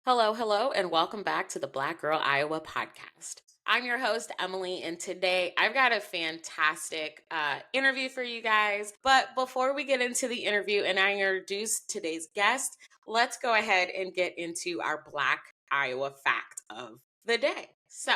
Hello, hello, and welcome back to the Black Girl Iowa podcast. I'm your host, Emily, and today I've got a fantastic interview for you guys. But before we get into the interview and I introduce today's guest, let's go ahead and get into our Black Iowa fact of the day. So,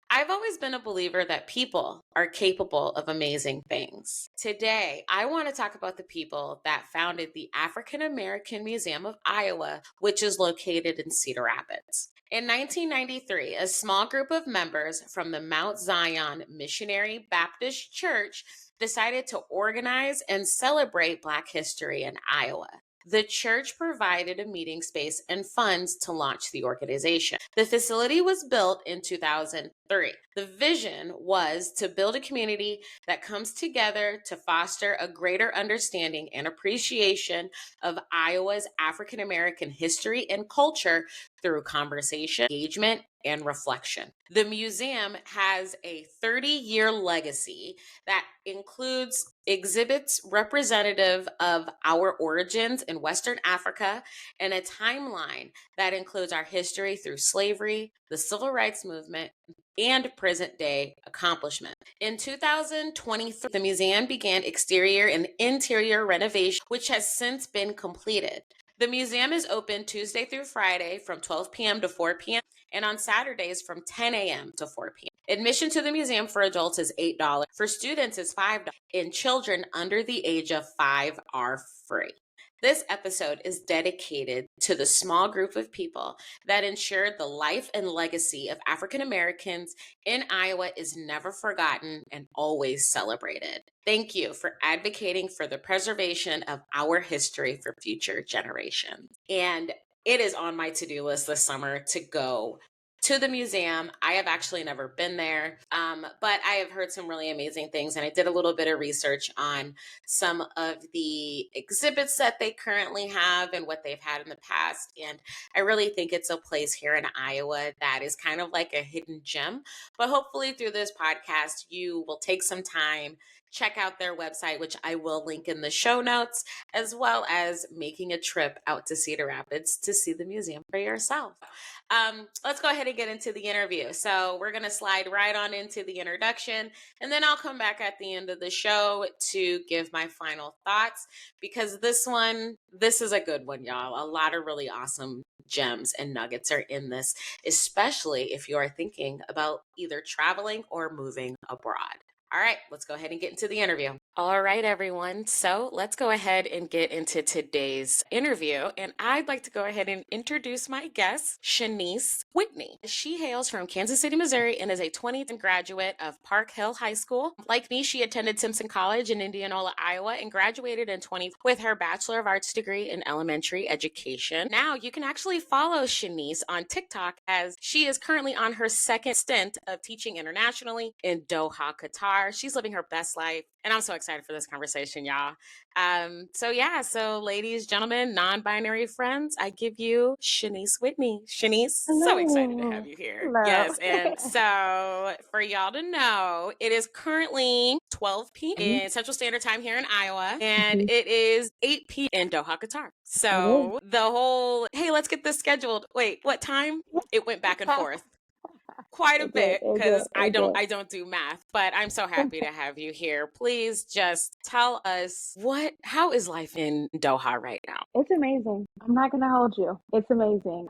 I've always been a believer that people are capable of amazing things. Today, I want to talk about the people that founded the African American Museum of Iowa, which is located in Cedar Rapids. In 1993, a small group of members from the Mount Zion Missionary Baptist Church decided to organize and celebrate Black history in Iowa. The church provided a meeting space and funds to launch the organization. The facility was built in 2003. The vision was to build a community that comes together to foster a greater understanding and appreciation of Iowa's African American history and culture through conversation, engagement, and reflection. The museum has a 30-year legacy that includes exhibits representative of our origins in Western Africa and a timeline that includes our history through slavery, the civil rights movement, and present day accomplishment. In 2023, the museum began exterior and interior renovation, which has since been completed. The museum is open Tuesday through Friday from 12 p.m. to 4 p.m. and on Saturdays from 10 a.m. to 4 p.m. Admission to the museum for adults is $8. For students is $5, and children under the age of 5 are free. This episode is dedicated to the small group of people that ensured the life and legacy of African Americans in Iowa is never forgotten and always celebrated. Thank you for advocating for the preservation of our history for future generations. And it is on my to-do list this summer to go to the museum. I have actually never been there, but I have heard some really amazing things. And I did a little bit of research on some of the exhibits that they currently have and what they've had in the past. And I really think it's a place here in Iowa that is kind of like a hidden gem. But hopefully through this podcast, you will take some time, check out their website, which I will link in the show notes, as well as making a trip out to Cedar Rapids to see the museum for yourself. Let's go ahead and get into the interview. So we're going to slide right on into the introduction, and then I'll come back at the end of the show to give my final thoughts, because this is a good one, y'all. A lot of really awesome gems and nuggets are in this, especially if you are thinking about either traveling or moving abroad. All right, let's go ahead and get into the interview. All right, everyone. So let's go ahead and get into today's interview. And I'd like to go ahead and introduce my guest, Shanice Whitney. She hails from Kansas City, Missouri, and is a 2010 graduate of Park Hill High School. Like me, she attended Simpson College in Indianola, Iowa, and graduated in 20 with her Bachelor of Arts degree in elementary education. Now, you can actually follow Shanice on TikTok, as she is currently on her second stint of teaching internationally in Doha, Qatar. She's living her best life, and I'm so excited for this conversation, y'all. So ladies, gentlemen, non-binary friends, I give you Shanice Whitney. Shanice, so excited to Hello. have you here. Hello. Yes, and so for y'all to know, it is currently 12 p.m. in Central Standard Time here in Iowa, and it is 8 p.m. in Doha, Qatar. So the whole, hey, let's get this scheduled. Wait, what time? It went back and forth quite a bit because I don't do math, but I'm so happy to have you here. Please just tell us how is life in Doha right now? It's amazing. I'm not gonna hold you. It's amazing.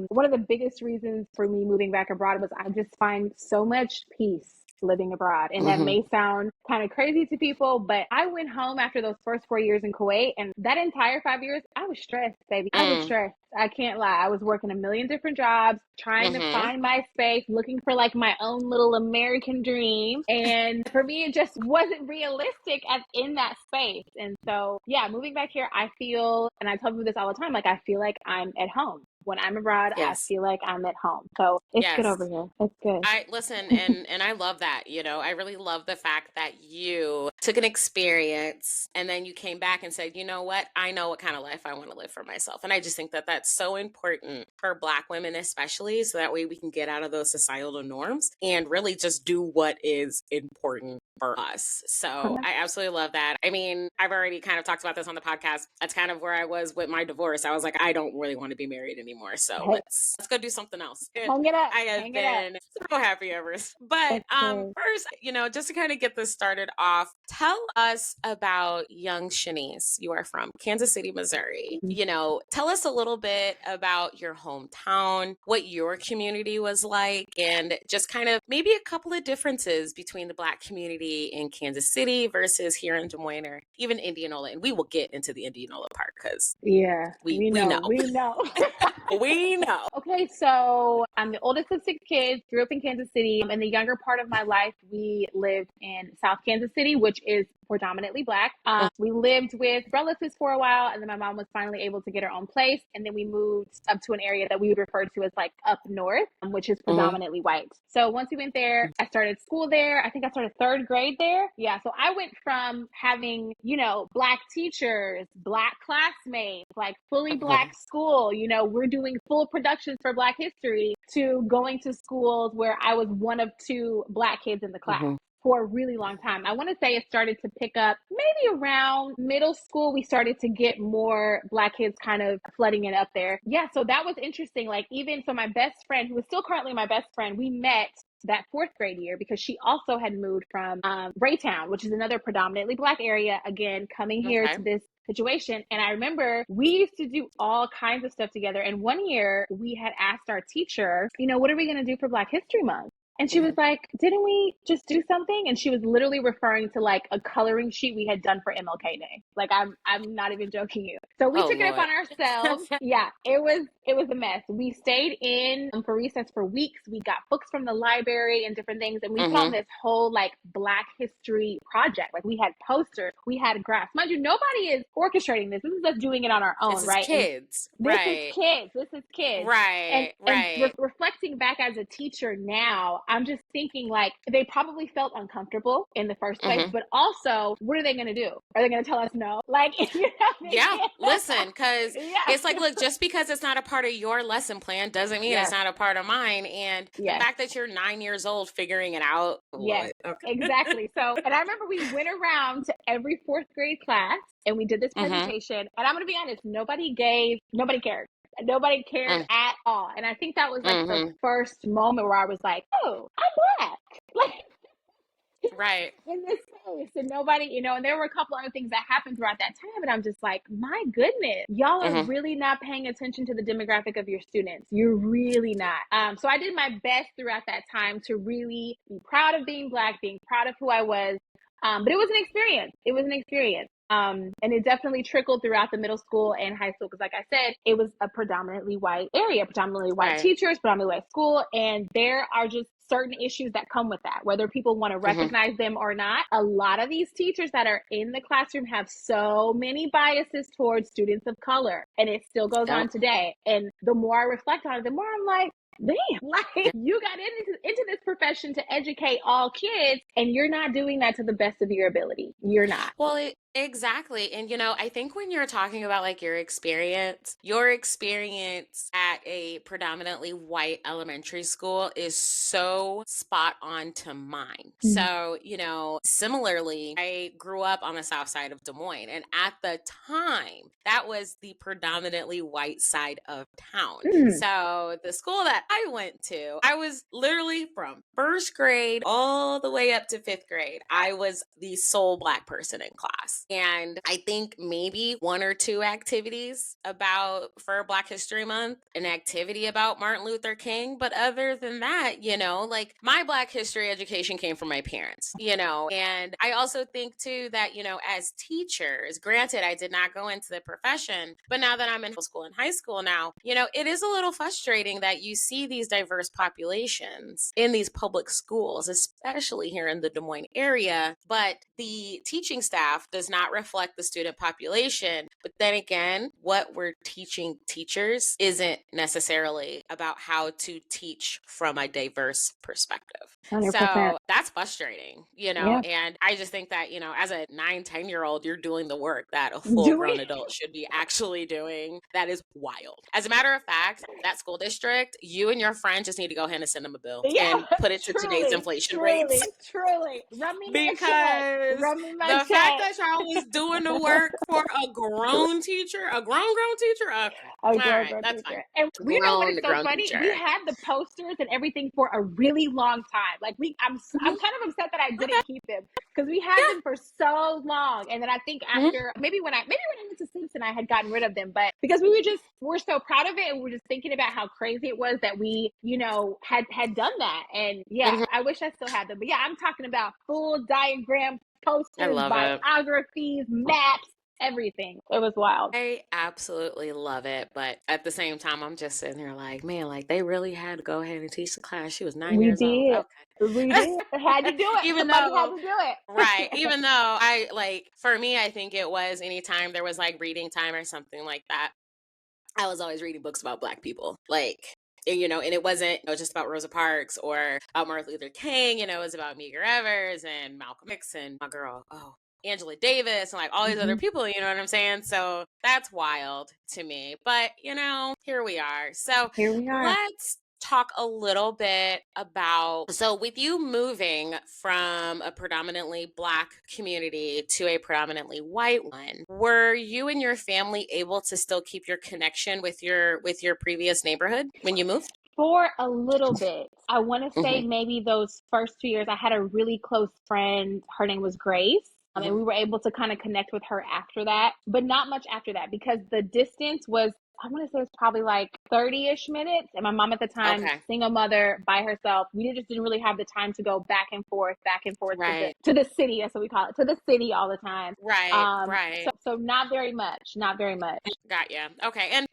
One of the biggest reasons for me moving back abroad was I just find so much peace living abroad. And that may sound kind of crazy to people, but I went home after those first 4 years in Kuwait, and that entire 5 years, I was stressed, baby. I was stressed. I can't lie. I was working a million different jobs, trying to find my space, looking for like my own little American dream. And for me, it just wasn't realistic in that space. And so, yeah, moving back here, I feel, and I tell people this all the time, like I feel like I'm at home. When I'm abroad, Yes. I feel like I'm at home. So it's good over here. It's good. I listen, and I love that. I really love the fact that you took an experience and then you came back and said, you know what, I know what kind of life I want to live for myself. And I just think that that's so important for Black women, especially, so that way we can get out of those societal norms and really just do what is important for us. So Okay. I absolutely love that. I mean, I've already kind of talked about this on the podcast. That's kind of where I was with my divorce. I was like, I don't really want to be married anymore. So Hey, let's go do something else. And hang it up. I have Hang it up. been so happy ever. But That's great. first, just to kind of get this started off, tell us about young Shanice. You are from Kansas City, Missouri. Mhm. Tell us a little bit about your hometown, what your community was like, and just kind of maybe a couple of differences between the Black community in Kansas City versus here in Des Moines or even Indianola. And we will get into the Indianola part because Yeah, we we we know. know. We know. We know. Okay, so I'm the oldest of 6 kids, grew up in Kansas City. In the younger part of my life, we lived in South Kansas City, which is predominantly Black. We lived with relatives for a while, and then my mom was finally able to get her own place. And then we moved up to an area that we would refer to as like up north, which is Mm-hmm. predominantly white. So once we went there, I started school there. I think I started third grade there. Yeah, so I went from having, Black teachers, Black classmates, like fully Mm-hmm. Black school, we're doing full productions for Black history, to going to schools where I was one of 2 Black kids in the class Mm-hmm. for a really long time. I want to say it started to pick up maybe around middle school. We started to get more Black kids kind of flooding it up there. Yeah, so that was interesting. Like, even so, my best friend, who is still currently my best friend, we met that 4th grade year because she also had moved from Raytown, which is another predominantly Black area, again, coming here Okay. to this situation. And I remember we used to do all kinds of stuff together. And one year we had asked our teacher, what are we going to do for Black History Month? And she was Mm-hmm. like, didn't we just do something? And she was literally referring to like a coloring sheet we had done for MLK Day. Like, I'm not even joking you. So we Oh took it Lord. upon ourselves. Yeah, it was a mess. We stayed in for recess for weeks. We got books from the library and different things. And we put on Mm-hmm. this whole like Black history project. Like, we had posters, we had graphs. Mind you, nobody is orchestrating this. This is us doing it on our This own, is right? And kids. this is Right. kids. This is kids. And Right. and Right. reflecting back as a teacher now, I'm just thinking like they probably felt uncomfortable in the first place, Mm-hmm. but also, what are they going to do? Are they going to tell us no? Like, they Yeah, can't. listen, because it's like, Yeah. look, just because it's not a part of your lesson plan doesn't mean it's Yes. not a part of mine. And the Yes. fact that you're 9 years old figuring it out, Yes. Lord, okay. Exactly. So, and I remember we went around to every 4th grade class and we did this Mm-hmm. presentation. And I'm going to be honest, nobody cared. Nobody cared at all. And I think that was like the Mm-hmm. first moment where I was like, oh, I'm Black. Like, Right. in this space, and nobody, and there were a couple other things that happened throughout that time, and I'm just like, my goodness, y'all are Mm-hmm. really not paying attention to the demographic of your students. You're really not. So I did my best throughout that time to really be proud of being Black, being proud of who I was. But it was an experience. It was an experience. And it definitely trickled throughout the middle school and high school because, like I said, it was a predominantly white area, predominantly white Right. teachers, predominantly white school, and there are just certain issues that come with that, whether people want to Mm-hmm. recognize them or not. A lot of these teachers that are in the classroom have so many biases towards students of color, and it still goes on Yep. today. And the more I reflect on it, the more I'm like, damn, like, you got into this profession to educate all kids, and you're not doing that to the best of your ability. You're not. Well, exactly. And, I think when you're talking about like your experience at a predominantly white elementary school is so spot on to mine. Mm. So, similarly, I grew up on the south side of Des Moines. And at the time, that was the predominantly white side of town. Mm. So the school that I went to, I was literally from first grade all the way up to 5th grade. I was the sole Black person in class. And I think maybe 1 or 2 activities for Black History Month, an activity about Martin Luther King. But other than that, like my Black history education came from my parents, and I also think too that, as teachers, granted, I did not go into the profession, but now that I'm in middle school and high school now, it is a little frustrating that you see these diverse populations in these public schools, especially here in the Des Moines area, but the teaching staff does not reflect the student population. But then again, what we're teaching teachers isn't necessarily about how to teach from a diverse perspective. 100%. So that's frustrating, Yeah. and I just think that, as a 9, 10-year-old, you're doing the work that a full Do we? grown adult should be actually doing. That is wild. As a matter of fact, that school district you and your friend just need to go ahead and send them a bill Yeah, and put it to today's truly, inflation rates. truly, truly. Run me my check. Because Run me my the fact check. that y'all was doing the work for a grown teacher, a grown teacher, okay, A all girl, right, girl that's fine. teacher. And you know what is so Grown funny? We teacher. had the posters and everything for a really long time. Like I'm Mhm. kind of upset that I Okay, didn't keep them because we had them for so long. And then I think yeah. Mhm. after maybe when I went to Simpson, I had gotten rid of them. But because we're so proud of it, and we're just thinking about how crazy it was that we, had done that. And yeah, Mhm. I wish I still had them. But yeah, I'm talking about full diagrams, I posters, love it. biographies, maps, everything. It was wild. I absolutely love it, but at the same time, I'm just sitting there like, man, like they really had to go ahead and teach the class. She was 9 We years old. did. We Okay. did. Had to do it. Even Somebody had though, to do right, it. even though I like, for me, I think it was anytime there was like reading time or something like that, I was always reading books about Black people. Like, and it wasn't just about Rosa Parks or about Martin Luther King. It was about Medgar Evers and Malcolm X and my girl, Angela Davis, and like all these other Mhm. people. You know what I'm saying? So that's wild to me. But, here we are. So Here we are. let's talk a little bit about, so with you moving from a predominantly Black community to a predominantly white one, were you and your family able to still keep your connection with your previous neighborhood when you moved? For a little bit. I want to say Hmm. maybe those first 2 years, I had a really close friend. Her name was Grace. And Hmm. we were able to kind of connect with her after that, but not much after that because the distance was, I want to say it's probably like 30-ish minutes. And my mom at the time, Okay. single mother by herself, we just didn't really have the time to go back and forth to the Right. to the city. That's what we call it, to the city all the time. Right. Right. So not very much, not very much. Got you. Okay. And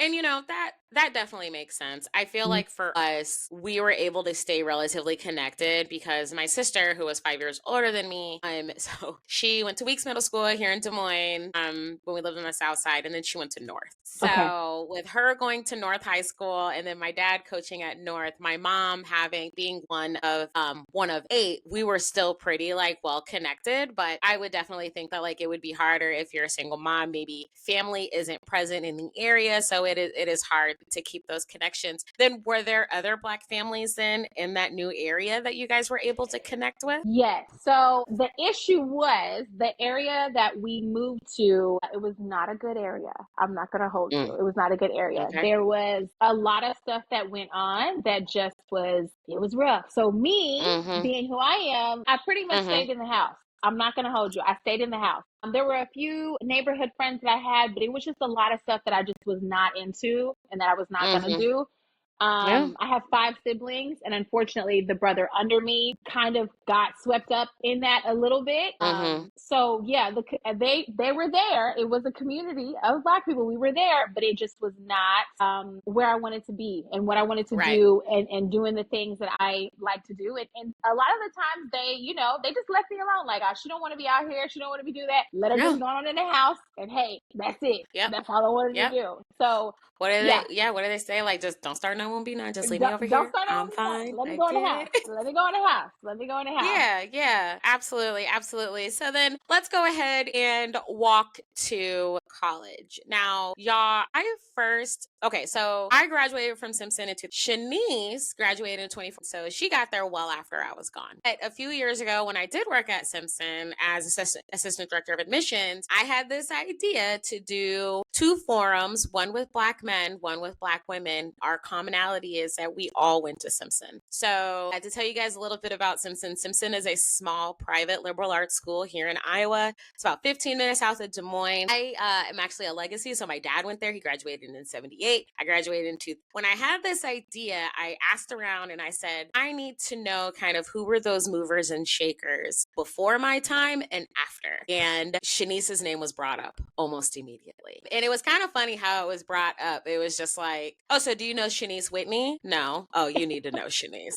that definitely makes sense. I feel like for us, we were able to stay relatively connected because my sister, who was 5 years older than me, so she went to Weeks Middle School here in Des Moines, when we lived on the South Side, and then she went to North. Okay. So with her going to North High School and then my dad coaching at North, my mom being one of eight, we were still pretty like well connected. But I would definitely think that like it would be harder if you're a single mom, maybe family isn't present in the area, so it is hard to keep those connections. Then were there other Black families then in that new area that you guys were able to connect with? Yes. So the issue was the area that we moved to, it was not a good area. I'm not going to hold you. Mm, It was not a good area. okay. There was a lot of stuff that went on that it was rough. So me Mm-hmm. being who I am, I pretty much Mm-hmm. stayed in the house. I'm not going to hold you. I stayed in the house. There were a few neighborhood friends that I had, but it was just a lot of stuff that I just was not into and that I was not going to Mm-hmm. do. Yeah. I have five siblings, and unfortunately, the brother under me kind of got swept up in that a little bit. Mm-hmm. So yeah, they were there. It was a community of Black people. We were there, but it just was not where I wanted to be and what I wanted to Right. do, and doing the things that I like to do. And a lot of the times, they just left me alone. Like, she don't want to be out here. She don't want to be do that. Let her Yeah. just go on in the house, and hey, that's it. Yep. That's all I wanted to Yep. do. So What do yeah, they? Yeah. What do they say? Like, just don't start no one be none. Just leave me over don't here. start I'm over here. fine. Let me I go in the get house. it. Let me go in the house. Let me go in the house. Yeah, yeah, absolutely, absolutely. So then let's go ahead and walk to college. Now, y'all, so I graduated from Simpson Shanice graduated in 2014. So she got there well after I was gone. But a few years ago, when I did work at Simpson as assistant director of admissions, I had this idea to do two forums, one with Black men, one with Black women. Our commonality is that we all went to Simpson. So I had to tell you guys a little bit about Simpson. Simpson is a small private liberal arts school here in Iowa. It's about 15 minutes south of Des Moines. I am actually a legacy. So my dad went there. He graduated in 78. I graduated in 2. When I had this idea, I asked around and I said, I need to know kind of who were those movers and shakers before my time and after. And Shanice's name was brought up almost immediately. And it was kind of funny how it was brought up. It was just like, oh, so do you know Shanice Whitney? No. Oh, you need to know Shanice.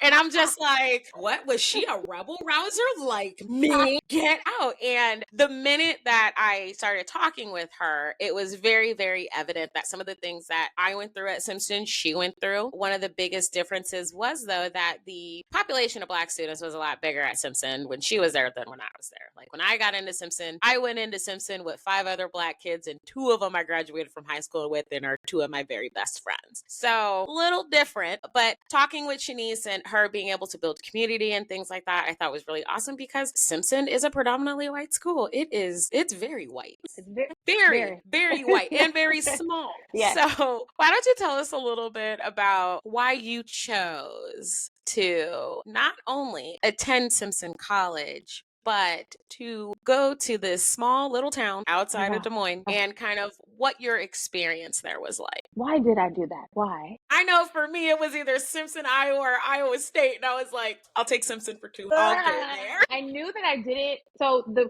And I'm just like, what? Was she a rebel rouser like me? Get out. And the minute that I started talking with her, it was very, very evident that some of the things things that I went through at Simpson, she went through. One of the biggest differences was, though, that the population of Black students was a lot bigger at Simpson when she was there than when I was there. Like when I got into Simpson, I went into Simpson with 5 other Black kids, and 2 of them I graduated from high school with and are 2 of my very best friends. So a little different, but talking with Shanice and her being able to build community and things like that, I thought was really awesome because Simpson is a predominantly white school. It's very white. It's Very white and very small. Yes. So why don't you tell us a little bit about why you chose to not only attend Simpson College, but to go to this small little town outside of Des Moines and kind of what your experience there was like. Why did I do that? Why? I know for me, it was either Simpson, Iowa, or Iowa State. And I was like, I'll take Simpson for 2. I'll go there. I knew that I did it. So the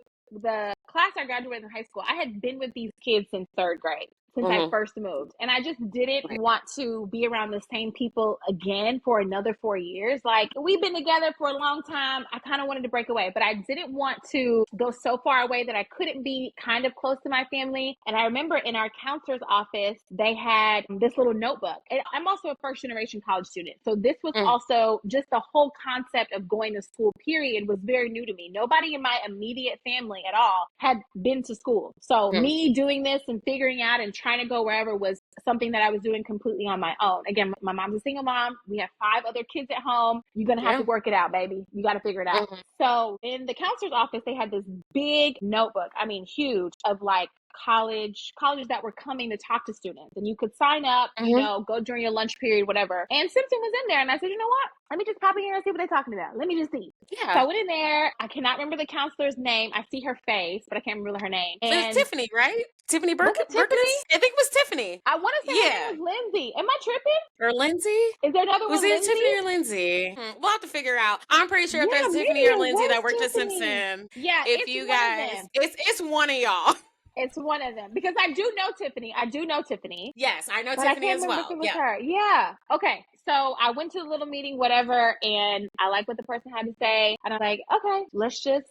class I graduated in high school, I had been with these kids since 3rd grade. Since I first moved. And I just didn't want to be around the same people again for another 4 years. Like, we've been together for a long time. I kind of wanted to break away, but I didn't want to go so far away that I couldn't be kind of close to my family. And I remember in our counselor's office, they had this little notebook. And I'm also a first generation college student. So this was also just the whole concept of going to school, period, was very new to me. Nobody in my immediate family at all had been to school. So me doing this and figuring out and trying to go wherever was something that I was doing completely on my own. Again, my mom's a single mom. We have 5 other kids at home. You're going to have to work it out, baby. You got to figure it out. So in the counselor's office, they had this big notebook. I mean, huge, of like colleges that were coming to talk to students, and you could sign up, you know, go during your lunch period, whatever. And Simpson was in there, and I said, you know what? Let me just pop in here and see what they're talking about. Let me just see. Yeah. So I went in there. I cannot remember the counselor's name. I see her face, but I can't remember her name. And so it's Tiffany, right? Tiffany Burke? Tiffany? I think it was Tiffany. I want to say her name was Lindsay. Am I tripping? Or Lindsay? Is there another one? Was it Lindsay? Tiffany or Lindsay? We'll have to figure out. I'm pretty sure if there's Tiffany or Lindsay that worked at Simpson. Yeah, if you guys, it's one of y'all. It's one of them because I do know Tiffany. Yes, I know but Tiffany I as can't well. If it was her. Yeah. Okay. So I went to the little meeting, whatever, and I like what the person had to say. And I'm like, okay, let's just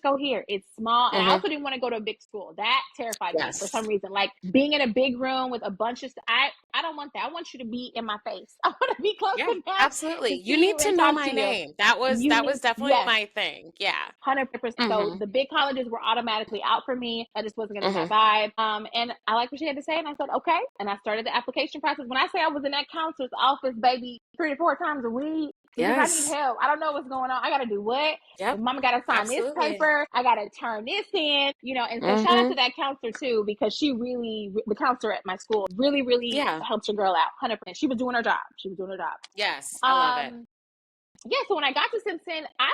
go here. It's small. And I also didn't want to go to a big school. That terrified me for some reason. Like being in a big room with a bunch of I don't want that. I want you to be in my face. I want to be close enough. Absolutely. You need to know my name. That was definitely my thing. Yeah. 100%. So the big colleges were automatically out for me. I just wasn't going to survive. And I liked what she had to say. And I said, okay. And I started the application process. When I say I was in that counselor's office, baby, 3 to 4 times a week. Because I need help. I don't know what's going on. I got to do what? Mama got to sign this paper. I got to turn this in, you know. And so shout out to that counselor too, because she really, the counselor at my school really helped your girl out. 100%. She was doing her job. Yes. I love it. Yeah. So when I got to Simpson, I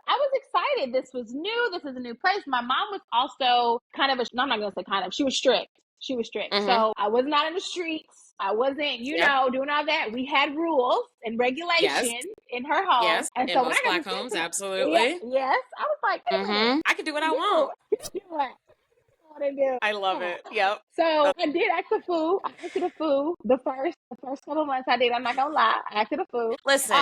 was excited. This was new. This is a new place. My mom was also kind of no, I'm not going to say kind of. She was strict. So I was not in the streets. I wasn't, you know, doing all that. We had rules and regulations in her home. Yes, and in so most Black homes, absolutely. Yes. I was like, I can do what I want. Do. I love it. Yep. So I did ask the food. I asked the food. The first couple months I did. I'm not gonna lie. I asked the food. Listen,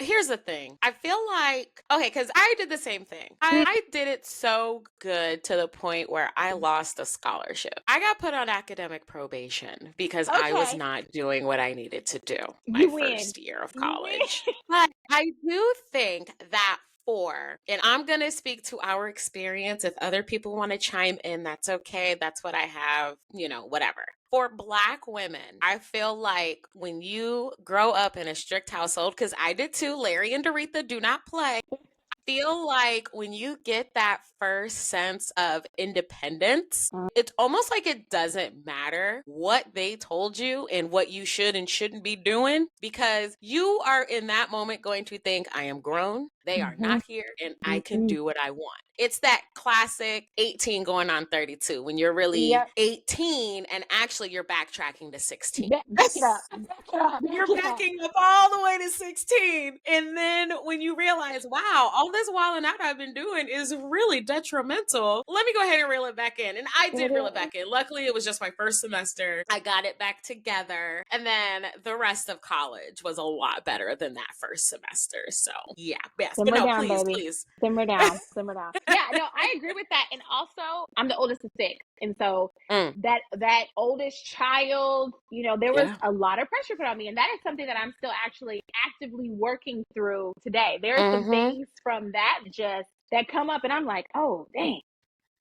here's the thing. I feel like, because I did the same thing. I did it so good to the point where I lost a scholarship. I got put on academic probation because I was not doing what I needed to do my first year of college. But I do think that and I'm going to speak to our experience. If other people want to chime in, that's okay. That's what I have, you know, whatever. For Black women, I feel like when you grow up in a strict household, because I did too, Larry and Doretha do not play. I feel like when you get that first sense of independence, it's almost like it doesn't matter what they told you and what you should and shouldn't be doing, because you are in that moment going to think, I am grown. They are not here and I can do what I want. It's that classic 18 going on 32 when you're really 18 and actually you're backtracking to 16. Back it up. You're backing up all the way to 16. And then when you realize, wow, all this wilding out I've been doing is really detrimental. Let me go ahead and reel it back in. And I did reel it back in. Luckily, it was just my first semester. I got it back together. And then the rest of college was a lot better than that first semester. So yeah, yes. Simmer But no, down, please, baby. please. Simmer down. Yeah, no, I agree with that. And also, I'm the oldest of six. And so Mm, that oldest child, there was yeah. a lot of pressure put on me. And that is something that I'm still actually actively working through today. There are some Mm-hmm. things from that come up and I'm like, oh, dang.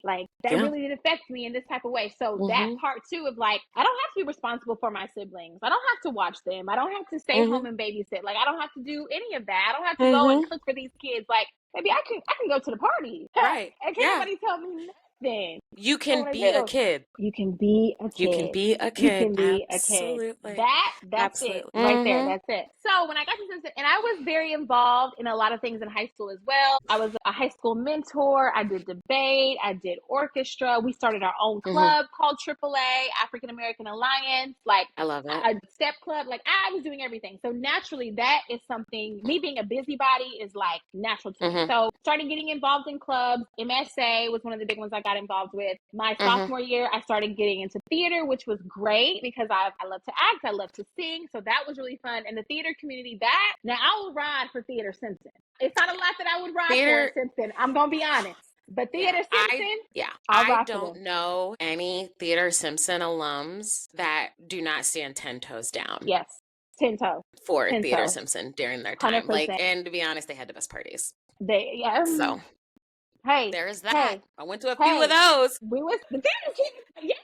Like that Yeah. really did affect me in this type of way. So that Mm-hmm. part too of like, I don't have to be responsible for my siblings. I don't have to watch them. I don't have to stay Mm-hmm. home and babysit. Like I don't have to do any of that. I don't have to go and Mm-hmm. cook for these kids. Like maybe I can go to the party. Right. And can't Yeah. nobody tell me nothing. You I can want to be a do. kid. You can be a You can kid. be a You kid. can be a kid. Absolutely. That's it Absolutely. right there. Mm-hmm. That's it. So when I got to Simpson, and I was very involved in a lot of things in high school as well. I was a high school mentor. I did debate. I did orchestra. We started our own Mm-hmm. club called AAA, African American Alliance. Like I love it. a step club. Like I was doing everything. So naturally, that is something. Me being a busybody is like natural to me. Mm-hmm. So started getting involved in clubs. MSA was one of the big ones I got involved with. My Mm-hmm. sophomore year, I started getting into theater, which was great because I love to act, I love to sing. So that was really fun. And the theater community, that now I will ride for Theater Simpson. It's not a lot that I would ride for in Theater. Simpson. I'm gonna be honest. But Yeah. Theater Simpson, Yeah. I'll I ride for don't them. know any Theater Simpson alums that do not stand 10 toes down Yes. 10 toes. for 10 Theater toes. Simpson during their time. Like, 100%. and to be honest, they had the best parties. Yeah. So Hey, there's that. hey, I went to a few of hey. those. We was the theater kids. Yeah.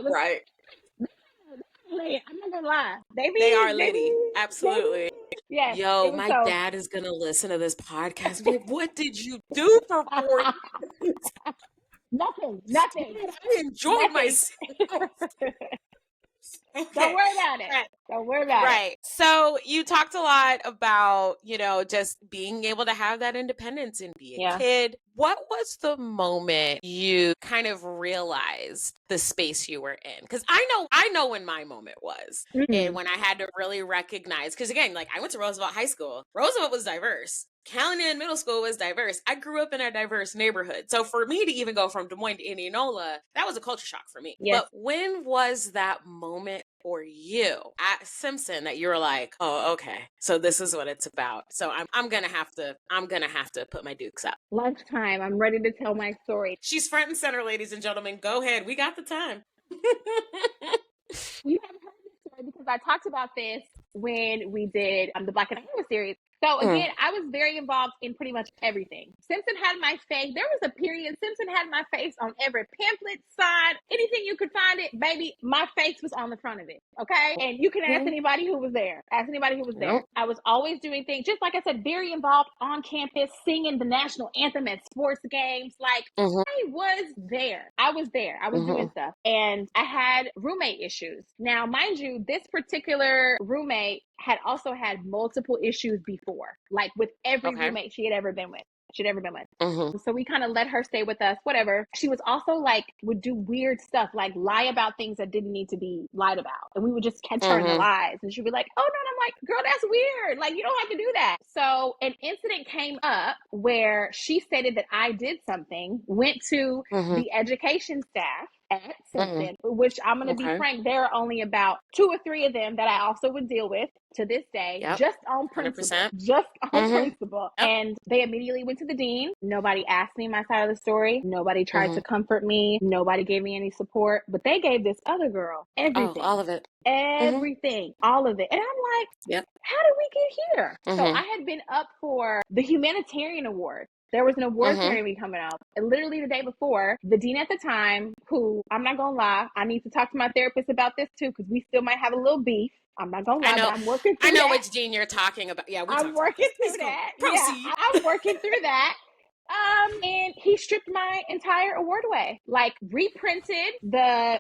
No, Right. I'm not gonna lie. They are They lady. be, they Absolutely. be. Yes, Yo, it was my so. dad is gonna listen to this podcast and be like, what did you do for 4 years? Nothing, Dad, I enjoyed nothing. myself. Don't Okay. worry about it. Right. Don't worry about it. Right. So you talked a lot about, just being able to have that independence and be a Yeah. kid. What was the moment you kind of realized the space you were in? Because I know when my moment was. And Mm-hmm. when I had to really recognize, because again, like I went to Roosevelt High School. Roosevelt was diverse. Callahan Middle School was diverse. I grew up in a diverse neighborhood. So for me to even go from Des Moines to Indianola, that was a culture shock for me. Yes. But when was that moment for you at Simpson that you were like, oh, okay, so this is what it's about. So I'm gonna have to put my dukes up. Lunchtime. I'm ready to tell my story. She's front and center, ladies and gentlemen. Go ahead. We got the time. You haven't heard this story because I talked about this when we did the Black and Iowa series. So Mm, again, I was very involved in pretty much everything. Simpson had my face. There was a period. Simpson had my face on every pamphlet, sign, anything you could find it, baby. My face was on the front of it. Okay, and you can ask mm, anybody who was there. Ask anybody who was there. nope. I was always doing things, just like I said, very involved on campus, singing the national anthem at sports games. Like Mm-hmm, I was there. I was there. I was doing mm-hmm, stuff. And I had roommate issues. Now, mind you, this particular roommate had also had multiple issues before, like with every okay. roommate she had ever been with. Mm-hmm, So we kind of let her stay with us, whatever. She was also like, would do weird stuff, like lie about things that didn't need to be lied about. And we would just catch her in the mm-hmm, lies. And she'd be like, oh, no. And I'm like, girl, that's weird. Like, you don't have to do that. So an incident came up where she stated that I did something, went to mm-hmm, the education staff at mm-hmm. Simpson, which I'm going to be Okay. frank, there are only about 2 or 3 of them that I also would deal with to this day, Yep. just on principle, 100%. just on Mm-hmm. principle. Yep. And they immediately went to the dean. Nobody asked me my side of the story. Nobody tried Mm-hmm. to comfort me. Nobody gave me any support, but they gave this other girl Oh, everything, all of it. Mm-hmm. all of it. And I'm like, Yep. how did we get here? So Mm-hmm. I had been up for the humanitarian award. There was an award Mm-hmm. ceremony coming up. And literally the day before, the dean at the time, who I'm not going to lie, I need to talk to my therapist about this too, because we still might have a little beef. I'm not going to I lie, but know. I'm working I through know that. which dean you're talking about. Yeah, we I'm talked about this. working Please through go. that. Yeah, Proceed. I'm working through that. And he stripped my entire award away. Like reprinted the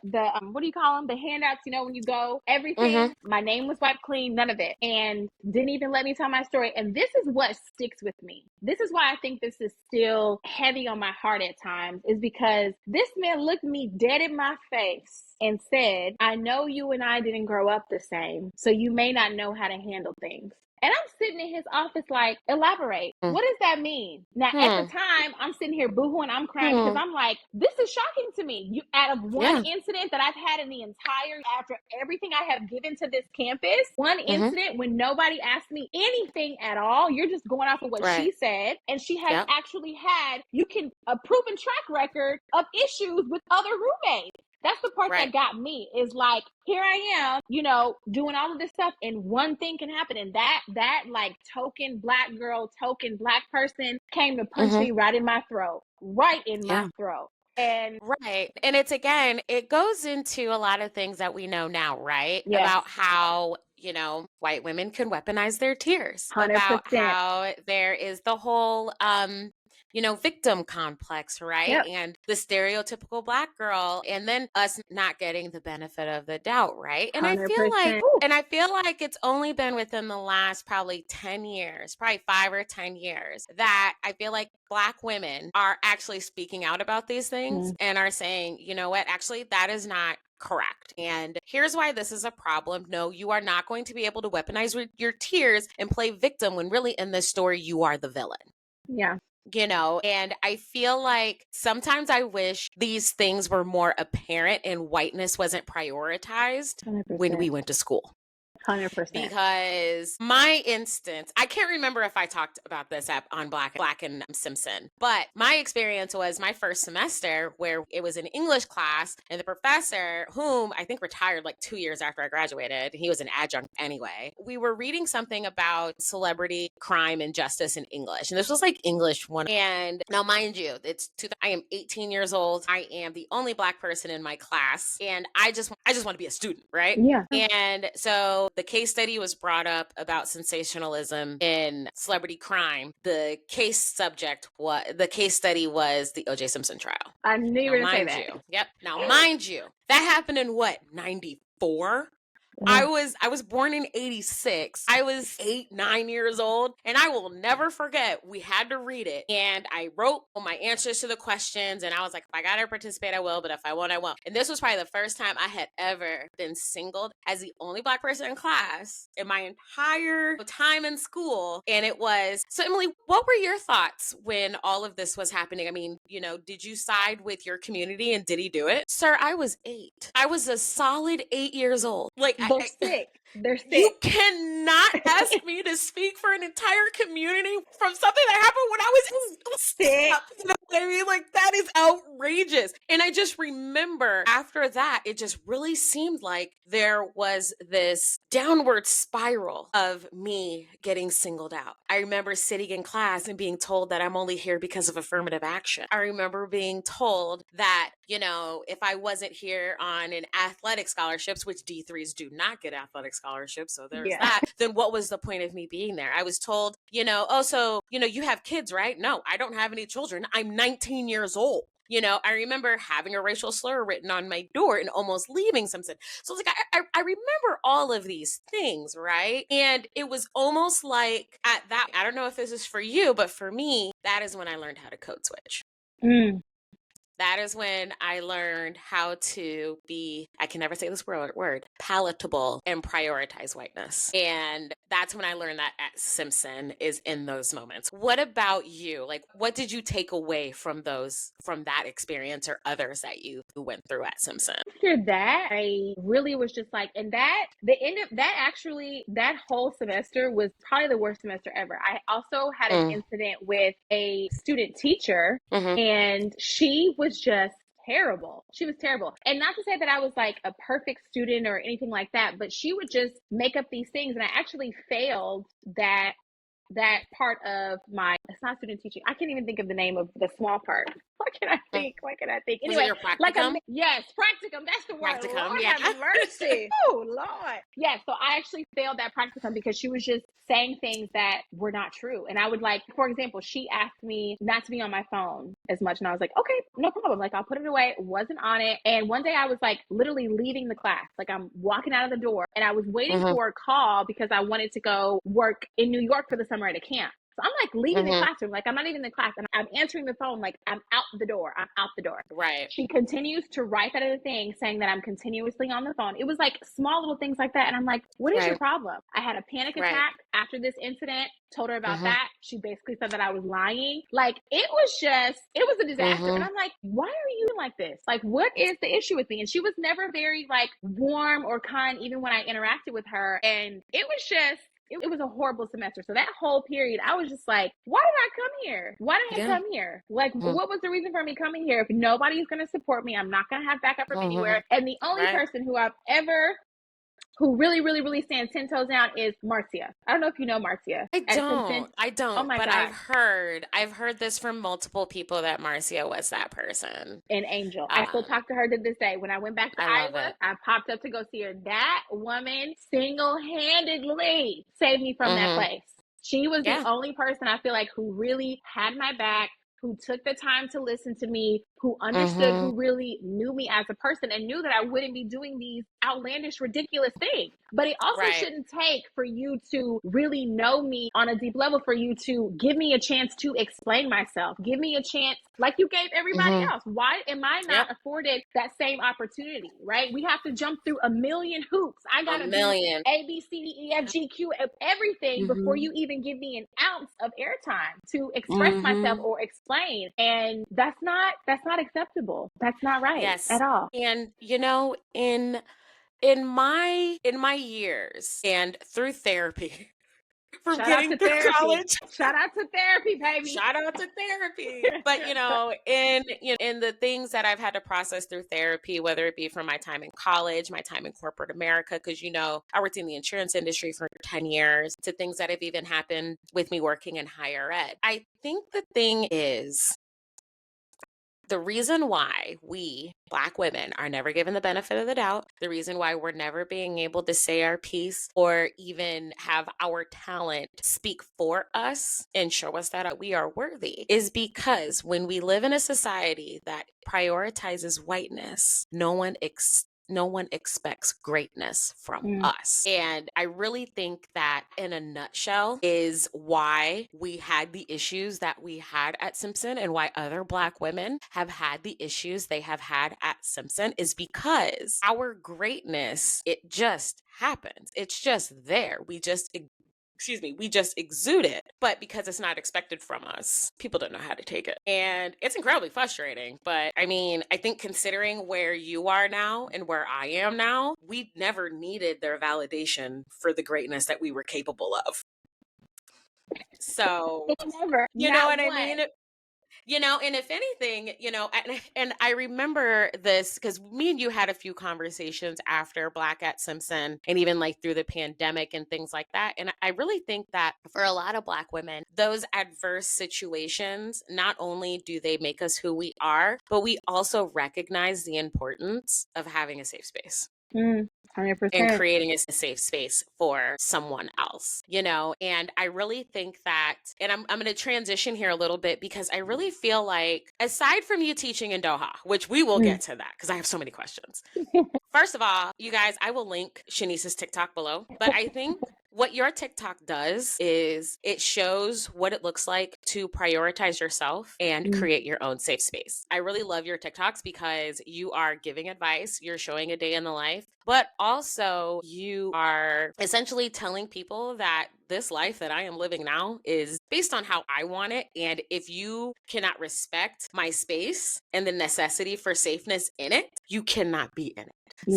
what do you call them? The handouts, when you go, Mm-hmm. everything. My name was wiped clean, none of it. And didn't even let me tell my story. And this is what sticks with me. This is why I think this is still heavy on my heart at times, is because this man looked me dead in my face and said, I know you and I didn't grow up the same, so you may not know how to handle things. And I'm sitting in his office like, elaborate. Mm. What does that mean? Now, at the Hmm. time, I'm sitting here boohooing, I'm crying because Hmm. I'm like, this is shocking to me. You, out of one Yeah. incident that I've had in the entire, after everything I have given to this campus, one Mm-hmm. incident when nobody asked me anything at all, you're just going off of what Right. she said. And she has Yep. actually had, you can, a proven track record of issues with other roommates. That's the part Right. that got me, is like, here I am, you know, doing all of this stuff, and one thing can happen. And that like token black girl, token black person came to punch Mm-hmm. me right in my throat, right in my Yeah. throat. And Right. And it's again, it goes into a lot of things that we know now, right? yes, About how, white women can weaponize their tears, about 100%. how there is the whole victim complex, right? Yep, And the stereotypical black girl, and then us not getting the benefit of the doubt, right? And I feel like 100%. it's only been within the last probably 10 years, probably 5 or 10 years, that I feel like Black women are actually speaking out about these things and are saying, you know what, actually, that is not correct. And here's why this is a problem. No, you are not going to be able to weaponize your tears and play victim when really in this story, you are the villain. Yeah, And I feel like sometimes I wish these things were more apparent and whiteness wasn't prioritized when 100%. we went to school. 100%. Because my instance, I can't remember if I talked about this on Black and Simpson, but my experience was my first semester where it was an English class, and the professor, whom I think retired like 2 years after I graduated, he was an adjunct anyway, we were reading something about celebrity crime and justice in English. And this was like English one. And now, mind you, I am 18 years old. I am the only Black person in my class. And I just want to be a student, right? Yeah. And so the case study was brought up about sensationalism in celebrity crime. The case study was the O.J. Simpson trial. I knew you Now, were going to say mind that. you, yep. Now, mind you, that happened in what, 94? Yeah. I was born in 86. I was 8, 9 years old, and I will never forget, we had to read it. And I wrote my answers to the questions, and I was like, if I gotta participate, I will, but if I won't, I won't. And this was probably the first time I had ever been singled as the only Black person in class in my entire time in school. And it was, so Emily, what were your thoughts when all of this was happening? I mean, did you side with your community, and did he do it? Sir, I was 8. I was a solid 8 years old. Like, They're sick. They're you sick. cannot ask me to speak for an entire community from something that happened when I was Sick. you know what I mean? Like, that is outrageous. And I just remember after that, it just really seemed like there was this downward spiral of me getting singled out. I remember sitting in class and being told that I'm only here because of affirmative action. I remember being told that, if I wasn't here on an athletic scholarships, which D3s do not get athletic scholarships, so there's that, then what was the point of me being there? I was told, you have kids, right? No, I don't have any children. I'm 19 years old. I remember having a racial slur written on my door and almost leaving Simpson. So it's like, I remember all of these things, right? And it was almost like at that, I don't know if this is for you, but for me, that is when I learned how to code switch. That is when I learned how to be, I can never say this word, palatable and prioritize whiteness. And that's when I learned that at Simpson is in those moments. What about you? Like, what did you take away from that experience or others that you went through at Simpson? After that, I really was just like, and the end of that, actually, that whole semester was probably the worst semester ever. I also had an incident with a student teacher, and she was just terrible. She was terrible. And not to say that I was like a perfect student or anything like that, but she would just make up these things. And I actually failed that part of it's not student teaching. I can't even think of the name of the small part. What can I think? Was Anyway, it your practicum? yes, practicum. That's the word. Practicum, Lord yeah. have mercy. Oh, Lord. Yeah, so I actually failed that practicum because she was just saying things that were not true. And I would for example, she asked me not to be on my phone as much. And I was like, okay, no problem. Like, I'll put it away. Wasn't on it. And one day I was like literally leaving the class. Like, I'm walking out of the door, and I was waiting for a call because I wanted to go work in New York for the summer at a camp. So I'm like leaving the classroom, like I'm not even in the class, and I'm answering the phone, like I'm out the door. I'm out the door. Right. She continues to write that other thing saying that I'm continuously on the phone. It was like small little things like that. And I'm like, what is your Right. problem? I had a panic Right. attack after this incident, told her about that. She basically said that I was lying. Like it was a disaster. And I'm like, why are you like this? Like, what is the issue with me? And she was never very like warm or kind, even when I interacted with her. And it was a horrible semester. So that whole period, I was just like, why did I come here? Why did I Yeah. come here? Like, what was the reason for me coming here? If nobody's going to support me, I'm not going to have backup from anywhere. And the only person who really, really, really stands 10 toes down is Marcia. I don't know if you know Marcia at Simpson. I don't, Oh my but God. I've heard this from multiple people that Marcia was that person. An angel. I still talk to her to this day. When I went back to I love Iowa, it. I popped up to go see her. That woman single-handedly saved me from that place. She was the only person I feel like who really had my back, who took the time to listen to me, who understood, who really knew me as a person and knew that I wouldn't be doing these outlandish, ridiculous things. But it also shouldn't take for you to really know me on a deep level, for you to give me a chance to explain myself, give me a chance like you gave everybody else. Why am I not afforded that same opportunity, right? We have to jump through a million hoops. I got to do A, B, C, D, E, F, G, Q, everything before you even give me an ounce of airtime to express myself or explain. And that's not acceptable. That's not right at all. And in my years and through therapy, from Shout out getting to through therapy. college. Shout out to therapy, baby. Shout out to therapy. But in the things that I've had to process through therapy, whether it be from my time in college, my time in corporate America, because I worked in the insurance industry for 10 years, to things that have even happened with me working in higher ed. I think the thing is, the reason why we Black women are never given the benefit of the doubt, the reason why we're never being able to say our piece or even have our talent speak for us and show us that we are worthy, is because when we live in a society that prioritizes whiteness, no one expects greatness from us. And I really think that, in a nutshell, is why we had the issues that we had at Simpson, and why other Black women have had the issues they have had at Simpson, is because our greatness, it just happens. It's just there. We just exude it. But because it's not expected from us, people don't know how to take it. And it's incredibly frustrating. But I mean, I think considering where you are now and where I am now, we never needed their validation for the greatness that we were capable of. So, Never. you know what I One. mean? And if anything, and I remember this because me and you had a few conversations after Black at Simpson, and even like through the pandemic and things like that. And I really think that for a lot of Black women, those adverse situations, not only do they make us who we are, but we also recognize the importance of having a safe space. 100%. And creating a safe space for someone else, and I really think that, and I'm going to transition here a little bit, because I really feel like, aside from you teaching in Doha, which we will get to that because I have so many questions. First of all, you guys, I will link Shanice's TikTok below, but I think what your TikTok does is it shows what it looks like to prioritize yourself and create your own safe space. I really love your TikToks because you are giving advice, you're showing a day in the life, but also you are essentially telling people that this life that I am living now is based on how I want it. And if you cannot respect my space and the necessity for safeness in it, you cannot be in it.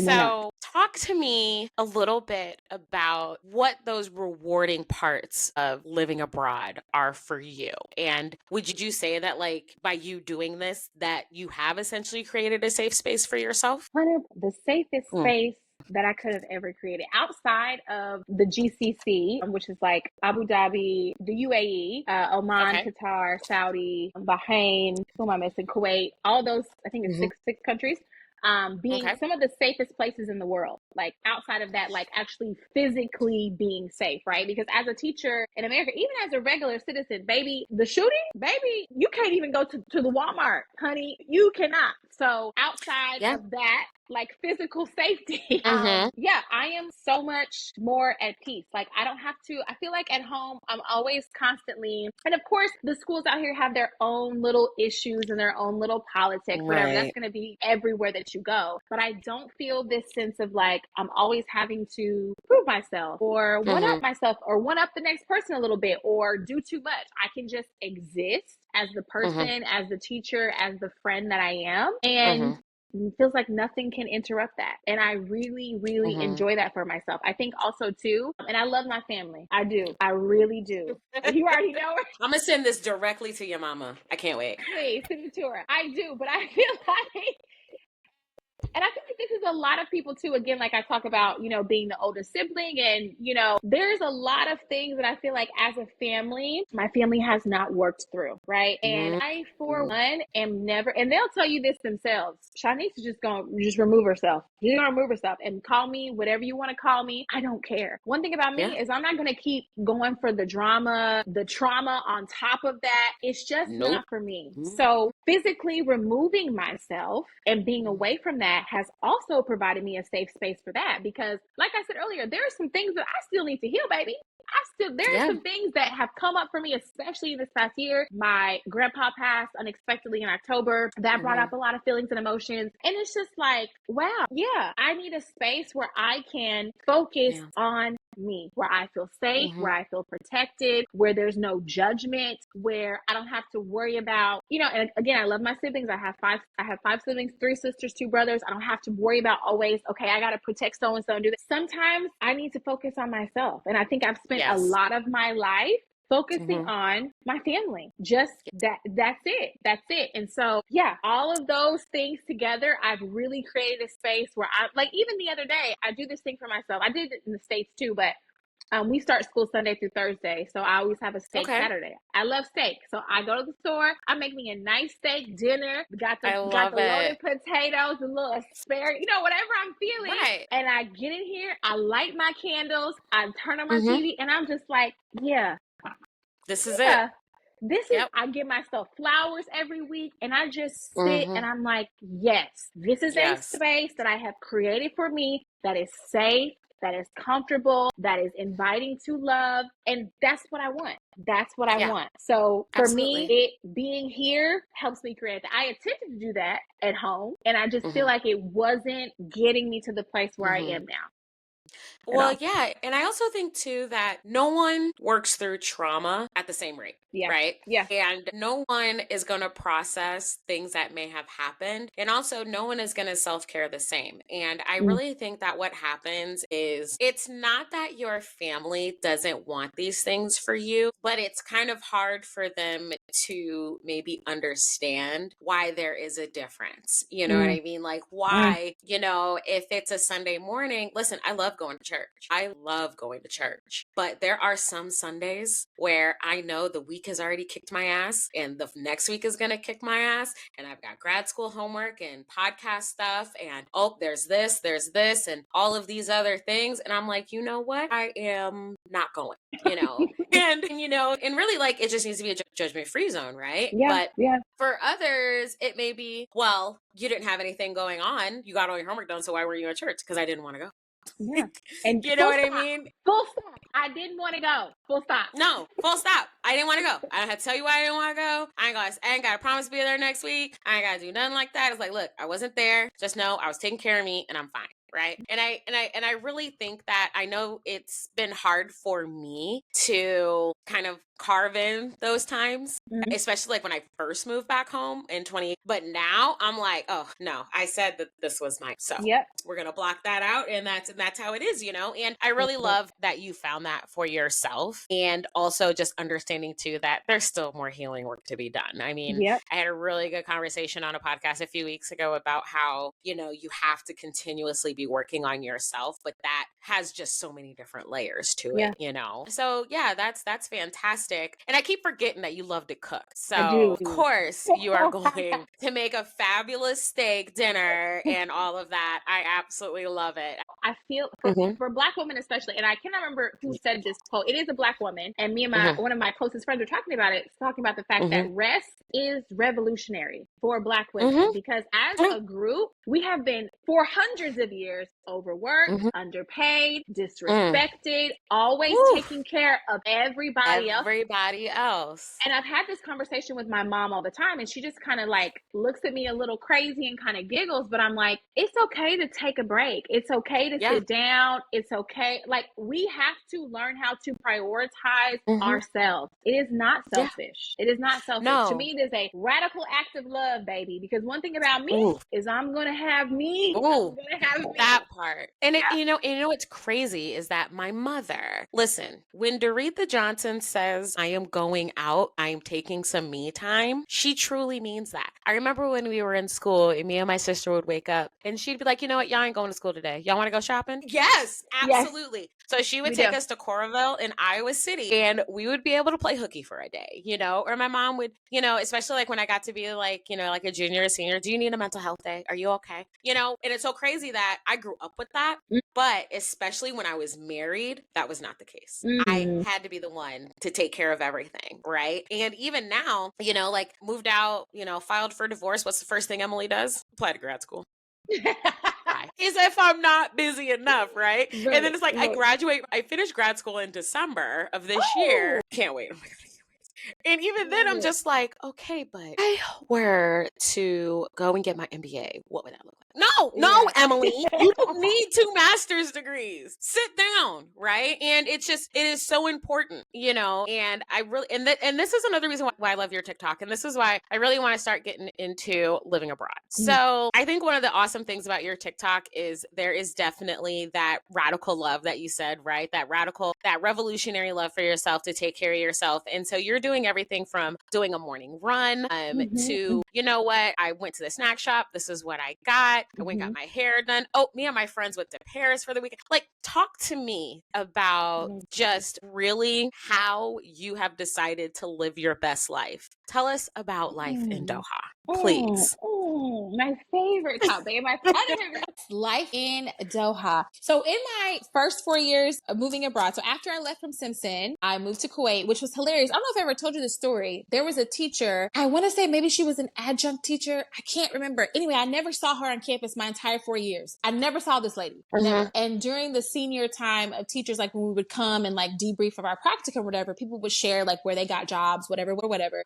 So talk to me a little bit about what those rewarding parts of living abroad are for you. And would you say that, like, by you doing this, that you have essentially created a safe space for yourself? The safest space that I could have ever created outside of the GCC, which is like Abu Dhabi, the UAE, Oman, Qatar, Saudi, Bahrain, who am I missing? Kuwait, all those, I think it's six countries. Being some of the safest places in the world, like outside of that, like actually physically being safe, right? Because as a teacher in America, even as a regular citizen, baby, the shooting, baby, you can't even go to the Walmart, honey. You cannot. So outside of that, like physical safety. Mhm. Yeah, I am so much more at peace. Like I don't have to, I feel like at home, I'm always constantly, and of course, the schools out here have their own little issues and their own little politics, whatever. That's Right. going to be everywhere that you go. But I don't feel this sense of like, I'm always having to prove myself or one up Mhm. myself or one up the next person a little bit or do too much. I can just exist as the Mhm. person, as the teacher, as the friend that I am. And Mhm. it feels like nothing can interrupt that. And I really, really Mhm. enjoy that for myself. I think also too, and I love my family. I do. I really do. You already know her. I'm gonna send this directly to your mama. I can't wait. Please send it to her. I do, but I feel like, and I feel like this is a lot of people too. Again, like I talk about, being the older sibling, and there's a lot of things that I feel like as a family, my family has not worked through, right? And I, for Mhm. one, am never, and they'll tell you this themselves. Shanice is just gonna just remove herself. She's gonna remove herself and call me whatever you want to call me. I don't care. One thing about Yeah. me is I'm not gonna keep going for the drama, the trauma on top of that. It's just Nope. not for me. Mhm. So physically removing myself and being away from that has also provided me a safe space for that, because like I said earlier, there are some things that I still need to heal, baby. There are Yeah. some things that have come up for me, especially this past year. My grandpa passed unexpectedly in October. That brought Mhm. up a lot of feelings and emotions. And it's just like, wow, yeah, I need a space where I can focus Yeah. on me, where I feel safe, where Mhm. I feel protected, where there's no judgment, where I don't have to worry about, and again, I love my siblings. I have five siblings, three sisters, two brothers. I don't have to worry about always, okay, I got to protect so and so and do that. Sometimes I need to focus on myself. And I think I've spent a Yes. lot of my life focusing Mhm. on my family. Just that's it. And so yeah, all of those things together, I've really created a space where I, like, even the other day, I do this thing for myself. I did it in the States too, but we start school Sunday through Thursday, so I always have a steak Okay. Saturday. I love steak, so I go to the store. I make me a nice steak dinner. I Got love the loaded it. potatoes, the little asparagus, whatever I'm feeling. Right. And I get in here. I light my candles. I turn on my Mhm. TV, and I'm just like, yeah, This is it. yeah. This is. Yep. I give myself flowers every week, and I just sit and Mhm. I'm like, yes, this is a Yes. space that I have created for me that is safe, that is comfortable, that is inviting to love. And that's what I want. That's what I Yeah. want. So for me, Absolutely. it being here helps me create that. I attempted to do that at home, and I just feel Mhm. like it wasn't getting me to the place where I Mhm. am now at Well, all. yeah, and I also think too that no one works through trauma at the same rate, Yeah. right? Yeah. And no one is going to process things that may have happened. And also, no one is going to self care the same. And I Mm, really think that what happens is it's not that your family doesn't want these things for you, but it's kind of hard for them to maybe understand why there is a difference. You know what mm, I mean? Like, mm. why, if it's a Sunday morning, listen, I love going to church. I love going to church. But there are some Sundays where I know the week has already kicked my ass and the next week is going to kick my ass. And I've got grad school homework and podcast stuff. And oh, there's this, and all of these other things. And I'm like, you know what? I am not going. And really, like, it just needs to be a judgment free zone, right? Yeah. But Yeah. for others, it may be, well, you didn't have anything going on. You got all your homework done. So why were you at church? Because I didn't want to go. Yeah. And You know full what I stop. mean? Full stop. I didn't want to go. Full stop. No, full stop. I didn't want to go. I don't have to tell you why I didn't want to go. I ain't got to promise to be there next week. I ain't got to do nothing like that. It's like, look, I wasn't there. Just know I was taking care of me and I'm fine. Right. And I really think that I know it's been hard for me to kind of carve in those times, Mm. especially like when I first moved back home in 20. But now I'm like, oh no, I said that this was mine. So Yep. we're gonna block that out, and that's how it is. And I really love that you found that for yourself, and also just understanding too that there's still more healing work to be done. I mean, Yep. I had a really good conversation on a podcast a few weeks ago about how you have to continuously be working on yourself, but that has just so many different layers to Yeah. it. So yeah, that's fantastic. And I keep forgetting that you love to cook. So, I do. of course, you are going to make a fabulous steak dinner and all of that. I absolutely love it. I feel Mm-hmm. for Black women especially, and I cannot remember who said this quote. It is a Black woman, and me and Mm-hmm. one of my closest friends were talking about it, talking about the fact that Mm-hmm. rest is revolutionary for Black women Mm-hmm. because as a group, we have been for hundreds of years overworked, Mm-hmm. underpaid, Mm. disrespected, always Woo. taking care of everybody else. Everybody else. And I've had this conversation with my mom all the time, and she just kind of like looks at me a little crazy and kind of giggles. But I'm like, it's okay to take a break. It's okay to Yeah. sit down. It's okay. Like, we have to learn how to prioritize Mm-hmm. ourselves. It is not Yeah. selfish. It is not selfish. To No. me, it is a radical act of love, baby. Because one thing about me Ooh. is I'm going to have me. I'm Ooh. going to have me. That part. And Yeah. you know what's crazy is that my mother, listen, when Doretha Johnson says, I am going out, I am taking some me time, she truly means that. I remember when we were in school and me and my sister would wake up and she'd be like, you know what, y'all ain't going to school today. Y'all want to go shopping? Yes, Yes, absolutely. So she would we do. take us to Coralville in Iowa City and we would be able to play hooky for a day, you know, or my mom would, you know, especially like when I got to be like, you know, like a junior or senior, do you need a mental health day? Are you okay? You know, and it's so crazy that I grew up with that, but especially when I was married, that was not the case. I had to be the one to take care of everything, right? And even now, you know, like moved out, you know, filed for divorce. What's the first thing Emily does? Apply to grad school. Is if I'm not busy enough, right? Right, And then it's like right. I finished grad school in December of this year. Can't wait. Oh my God. And even then, I'm just like, okay, but if I were to go and get my MBA, what would that look like? No, Emily, you don't need 2 master's degrees. Sit down, right? And it is so important, you know. And I really, and this is another reason why I love your TikTok, and this is why I really want to start getting into living abroad. So I think one of the awesome things about your TikTok is there is definitely that radical love that you said, right? That revolutionary love for yourself to take care of yourself. And so you're doing everything from doing a morning run to, you know what, I went to the snack shop. This is what I got. I went and got my hair done. Oh, me and my friends went to Paris for the weekend. Like, talk to me about just really how you have decided to live your best life. Tell us about life in Doha, please. My favorite topic. My favorite life in Doha. So in my first 4 years of moving abroad, so after I left from Simpson, I moved to Kuwait, which was hilarious. I don't know if I ever told you this story. There was a teacher, I want to say maybe she was an adjunct teacher. I can't remember. Anyway, I never saw her on campus my entire 4 years. I never saw this lady. Never. And during the senior time of teachers, like when we would come and like debrief of our practicum or whatever, people would share like where they got jobs, whatever.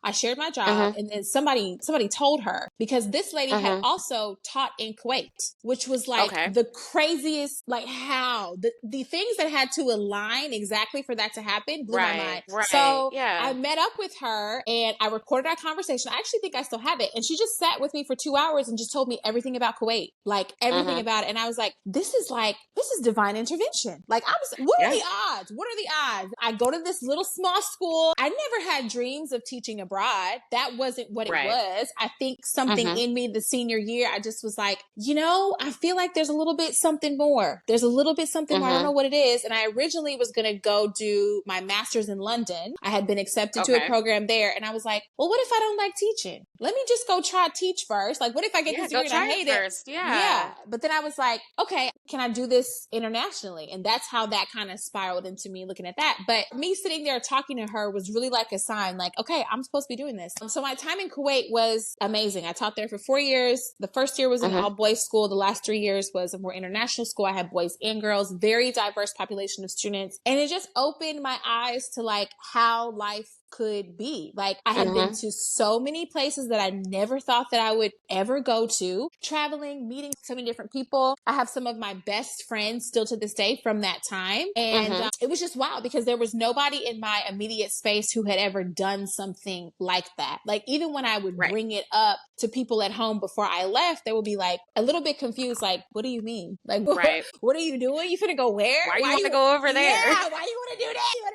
I shared my job and then somebody told her because this lady had also taught in Kuwait, which was like the craziest, like how the things that had to align exactly for that to happen blew my mind. Right. So Yeah. I met up with her and I recorded our conversation. I actually think I still have it. And she just sat with me for 2 hours and just told me everything about Kuwait, like everything about it. And I was like, this is divine intervention. Like what are the odds? What are the odds? I go to this little small school. I never had dreams of teaching abroad. That wasn't what it was. I think something in me the senior year, I just was like, you know, I feel like there's a little bit something more. There's a little bit something more. I don't know what it is. And I originally was going to go do my master's in London. I had been accepted to a program there. And I was like, well, what if I don't like teaching? Let me just go try teach first. Like, what if I get this degree and I hate it? Yeah. But then I was like, okay, can I do this internationally? And that's how that kind of spiraled into me looking at that. But me sitting there talking to her was really like a sign, like, okay, I'm supposed to be doing this. So my time in Kuwait was amazing. I taught there for 4 years. The first year was an all boys school. The last 3 years was a more international school. I had boys and girls, very diverse population of students. And it just opened my eyes to like how life could be. Like I had been to so many places that I never thought that I would ever go to, traveling, meeting so many different people. I have some of my best friends still to this day from that time. And it was just wild because there was nobody in my immediate space who had ever done something like that. Like even when I would bring it up to people at home before I left, they would be like a little bit confused. Like, what do you mean? Like, what are you doing? You finna go where? Why you want to go over there? Yeah, why you want to do that?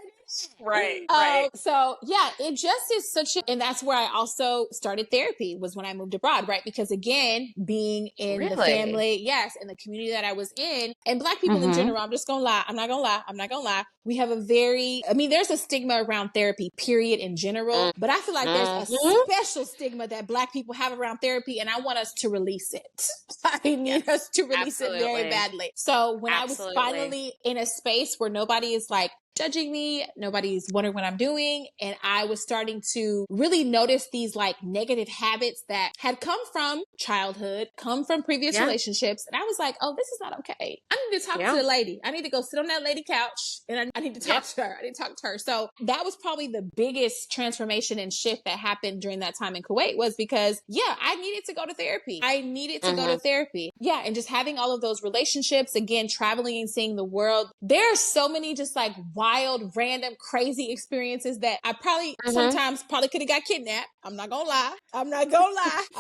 Right. So yeah, it just is and that's where I also started therapy, was when I moved abroad, right? Because again, being in the Really? family, yes, in the community that I was in, and Black people in general, I'm just gonna lie. I'm not gonna lie. We have there's a stigma around therapy, period, in general, but I feel like there's a special stigma that Black people have around therapy, and I want us to release it. I need us to release it very badly. So when I was finally in a space where nobody is like judging me, nobody's wondering what I'm doing, and I was starting to really notice these like negative habits that had come from childhood, come from previous relationships, and I was like, oh, this is not okay. I need to talk to the lady. I need to go sit on that lady couch, and I need to talk to her. I need to talk to her. So that was probably the biggest transformation and shift that happened during that time in Kuwait, was because I needed to go to therapy. I needed to go to therapy. Yeah, and just having all of those relationships, again, traveling and seeing the world. There are so many just like wild, random, crazy experiences that I probably sometimes could have got kidnapped. I'm not gonna lie. I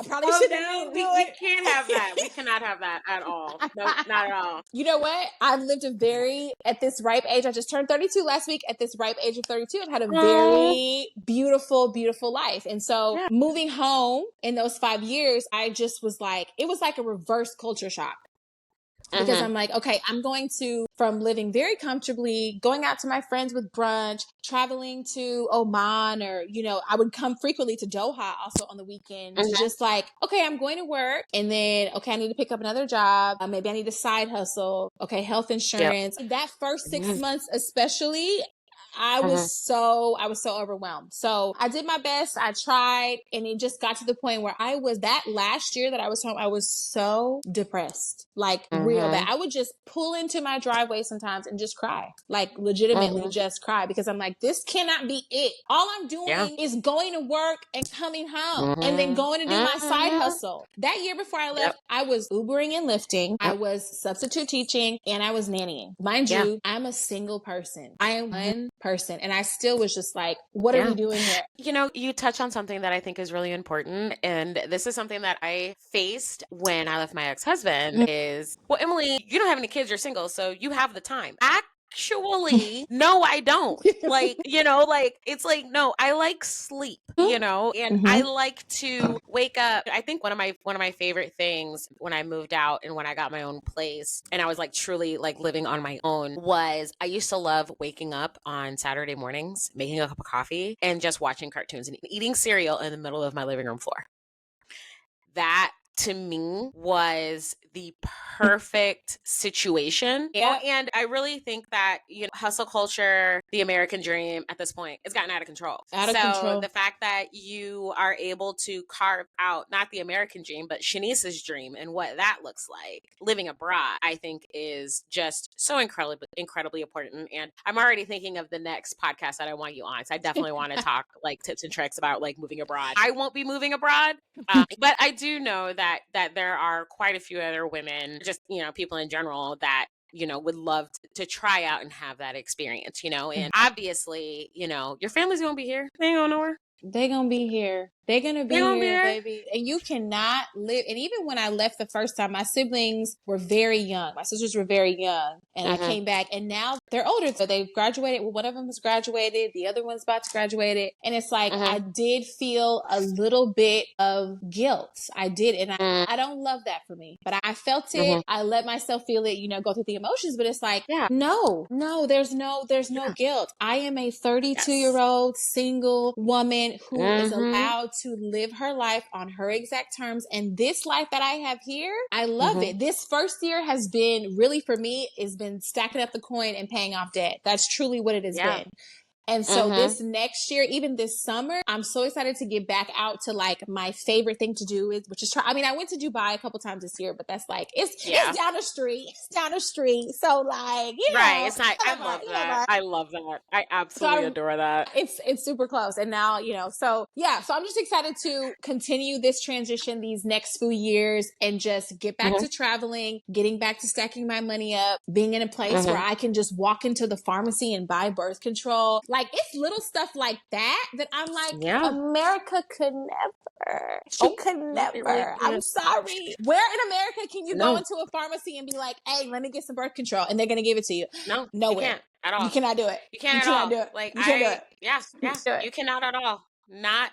probably shouldn't have been doing we it. can't have that. We cannot have that at all. No, not at all. You know what? I've lived at this ripe age, I just turned 32 last week. At this ripe age of 32, I've had a very beautiful, beautiful life. And so moving home in those 5 years, I just was like, it was like a reverse culture shock. Because I'm like, okay, I'm going from living very comfortably, going out to my friends with brunch, traveling to Oman, or, I would come frequently to Doha also on the weekend, to just like, okay, I'm going to work, and then, okay, I need to pick up another job. Maybe I need a side hustle. Okay, health insurance. That first 6 months, especially, I was so overwhelmed. So I did my best. I tried, and it just got to the point where that last year that I was home, I was so depressed, like real bad. I would just pull into my driveway sometimes and just cry, like legitimately just cry, because I'm like, this cannot be it. All I'm doing is going to work and coming home and then going to do my side hustle. That year before I left, I was Ubering and Lyfting. I was substitute teaching, and I was nannying. Mind you, I'm a single person. I am one person. And I still was just like, what are we doing here? You touch on something that I think is really important. And this is something that I faced when I left my ex-husband is, well, Emily, you don't have any kids, you're single, so you have the time. Actually, no, I don't. It's like, no, I like sleep, and I like to wake up. I think one of my favorite things when I moved out and when I got my own place and I was like truly like living on my own, was I used to love waking up on Saturday mornings, making a cup of coffee and just watching cartoons and eating cereal in the middle of my living room floor. That to me was the perfect situation. And I really think that, hustle culture, the American dream at this point, it's gotten out of control. So the fact that you are able to carve out not the American dream, but Shanice's dream and what that looks like living abroad, I think is just so incredibly important. And I'm already thinking of the next podcast that I want you on. So I definitely want to talk like tips and tricks about like moving abroad. I won't be moving abroad, but I do know that there are quite a few other women, just, people in general that, would love to try out and have that experience, and obviously, your family's going to be here. They ain't going nowhere. They're going to be here. They're going to be here, baby. And you cannot live. And even when I left the first time, my siblings were very young. My sisters were very young. And I came back, and now they're older. So they've graduated. Well, one of them has graduated. The other one's about to graduate it. And it's like, I did feel a little bit of guilt. I did. And I don't love that for me. But I felt it. I let myself feel it, go through the emotions. But it's like, no, there's no guilt. I am a 32-year-old single woman who is allowed to live her life on her exact terms. And this life that I have here, I love it. This first year has been really, for me, has been stacking up the coin and paying off debt. That's truly what it has been. And so this next year, even this summer, I'm so excited to get back out to like my favorite thing to do which is try. I mean, I went to Dubai a couple times this year, but that's like, it's down the street. It's down the street. So like, right. It's not, I love that. I love that. I absolutely adore that. It's super close. And now, so I'm just excited to continue this transition these next few years and just get back to traveling, getting back to stacking my money up, being in a place where I can just walk into the pharmacy and buy birth control. Like, it's little stuff like that I'm like, America could never. She could never. Really, I'm sorry. Where in America can you go into a pharmacy and be like, hey, let me get some birth control, and they're going to give it to you? No, nowhere. You can't. at all. You cannot do it. You can't You at cannot all. do it. Like You can't do it. yeah, You yeah, can't do it. you cannot at all. Not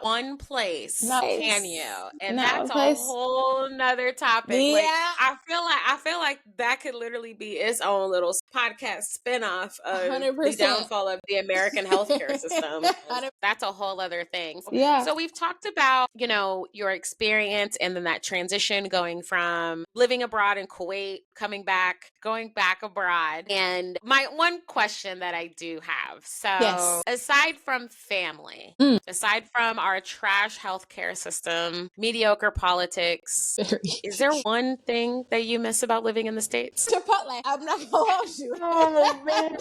one place can you, and Not that's one a place. whole nother topic. Yeah. Like I feel like that could literally be its own little podcast spinoff of 100%. the downfall of the American healthcare system. 100%. That's a whole other thing. Yeah. So we've talked about, you know, your experience and then that transition going from living abroad in Kuwait, coming back, going back abroad. And my one question that I do have. So Yes. aside from family, aside from our trash healthcare system, mediocre politics, is there one thing that you miss about living in the States? Chipotle. I'm not gonna hold you. Oh man,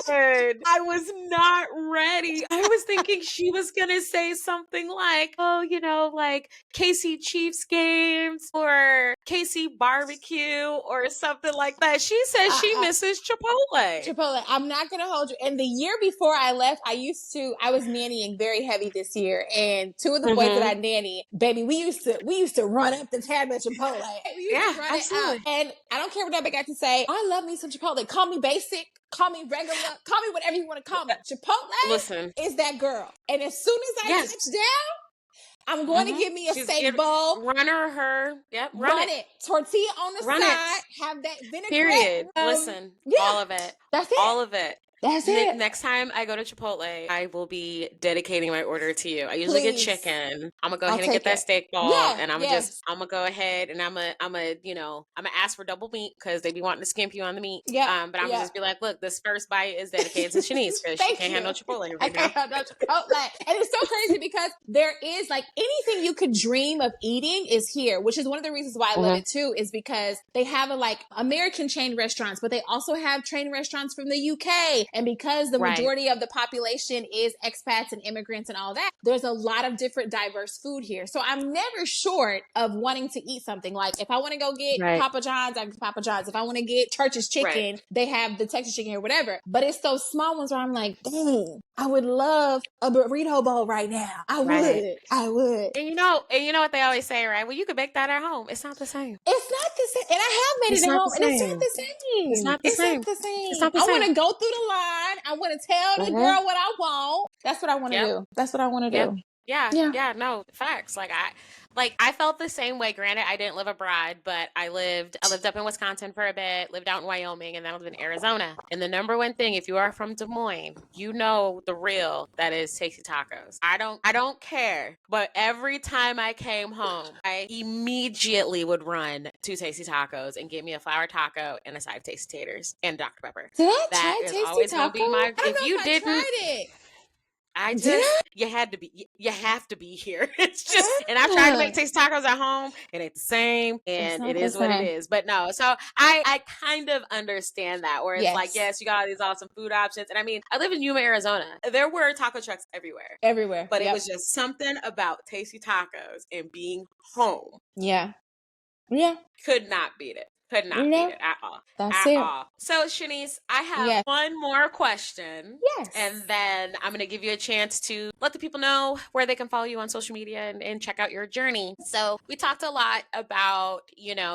I was not ready. I was thinking she was gonna say something like, "Oh, you know, like KC Chiefs games or KC barbecue or something like that." She says she misses Chipotle. Chipotle. I'm not gonna hold you. And the year before I left, I was nannying very heavy this year, and two of the boys that I nanny, baby, we used to run up the tab at Chipotle. We used to run absolutely. it out. And I don't care what nobody got to say. I love me some Chipotle. Call me basic. Call me regular. Call me whatever you want to call me. Chipotle is that girl. And as soon as I touch down, I'm going to give me a steak bowl. Run it. Tortilla on the side. Have that vinaigrette. Period. Listen, all of it. That's it. All of it. That's it. Next time I go to Chipotle, I will be dedicating my order to you. I usually get chicken. I'm gonna go ahead and get that steak ball, and I'm gonna go ahead and I'm gonna ask for double meat because they be wanting to skimp you on the meat. Yeah. But I'm gonna just be like, look, this first bite is dedicated to Shanice because she can't handle Chipotle right now. I can't handle Chipotle, and it's so crazy because there is like anything you could dream of eating is here, which is one of the reasons why I love it too. Is because they have American chain restaurants, but they also have chain restaurants from the UK. And because the majority of the population is expats and immigrants and all that, there's a lot of different diverse food here. So I'm never short of wanting to eat something. Like if I want to go get Papa John's, I get Papa John's. If I want to get Church's chicken, they have the Texas chicken or whatever. But it's those small ones where I'm like, dang, I would love a burrito bowl right now. I would. And you know what they always say, right? Well, you could bake that at home. It's not the same. It's not the same. And I have made it at home, and it's not the same. It's not the same. It's not the same. I want to go through the line. I want to tell the girl what I want. That's what I want to do. That's what I want to do. Yeah, no, facts. I felt the same way. Granted, I didn't live abroad, but I lived up in Wisconsin for a bit, lived out in Wyoming, and then I lived in Arizona. And the number one thing, if you are from Des Moines, you know the real that is tasty tacos. I don't care, but every time I came home, I immediately would run to Tasty Tacos and get me a flour taco and a side of tasty taters and Dr. Pepper. Did I try Tasty Taco? If you didn't, tried it. You have to be here. It's just, and I've tried to make tasty tacos at home. It ain't the same, and it is what it is. But no, so I kind of understand that, where it's like, yes, you got all these awesome food options. And I mean, I live in Yuma, Arizona. There were taco trucks everywhere. But it was just something about tasty tacos and being home. Yeah. Could not beat it. Could not beat it at all. That's it. So, Shanice, I have one more question. Yes. And then I'm going to give you a chance to let the people know where they can follow you on social media and check out your journey. So we talked a lot about,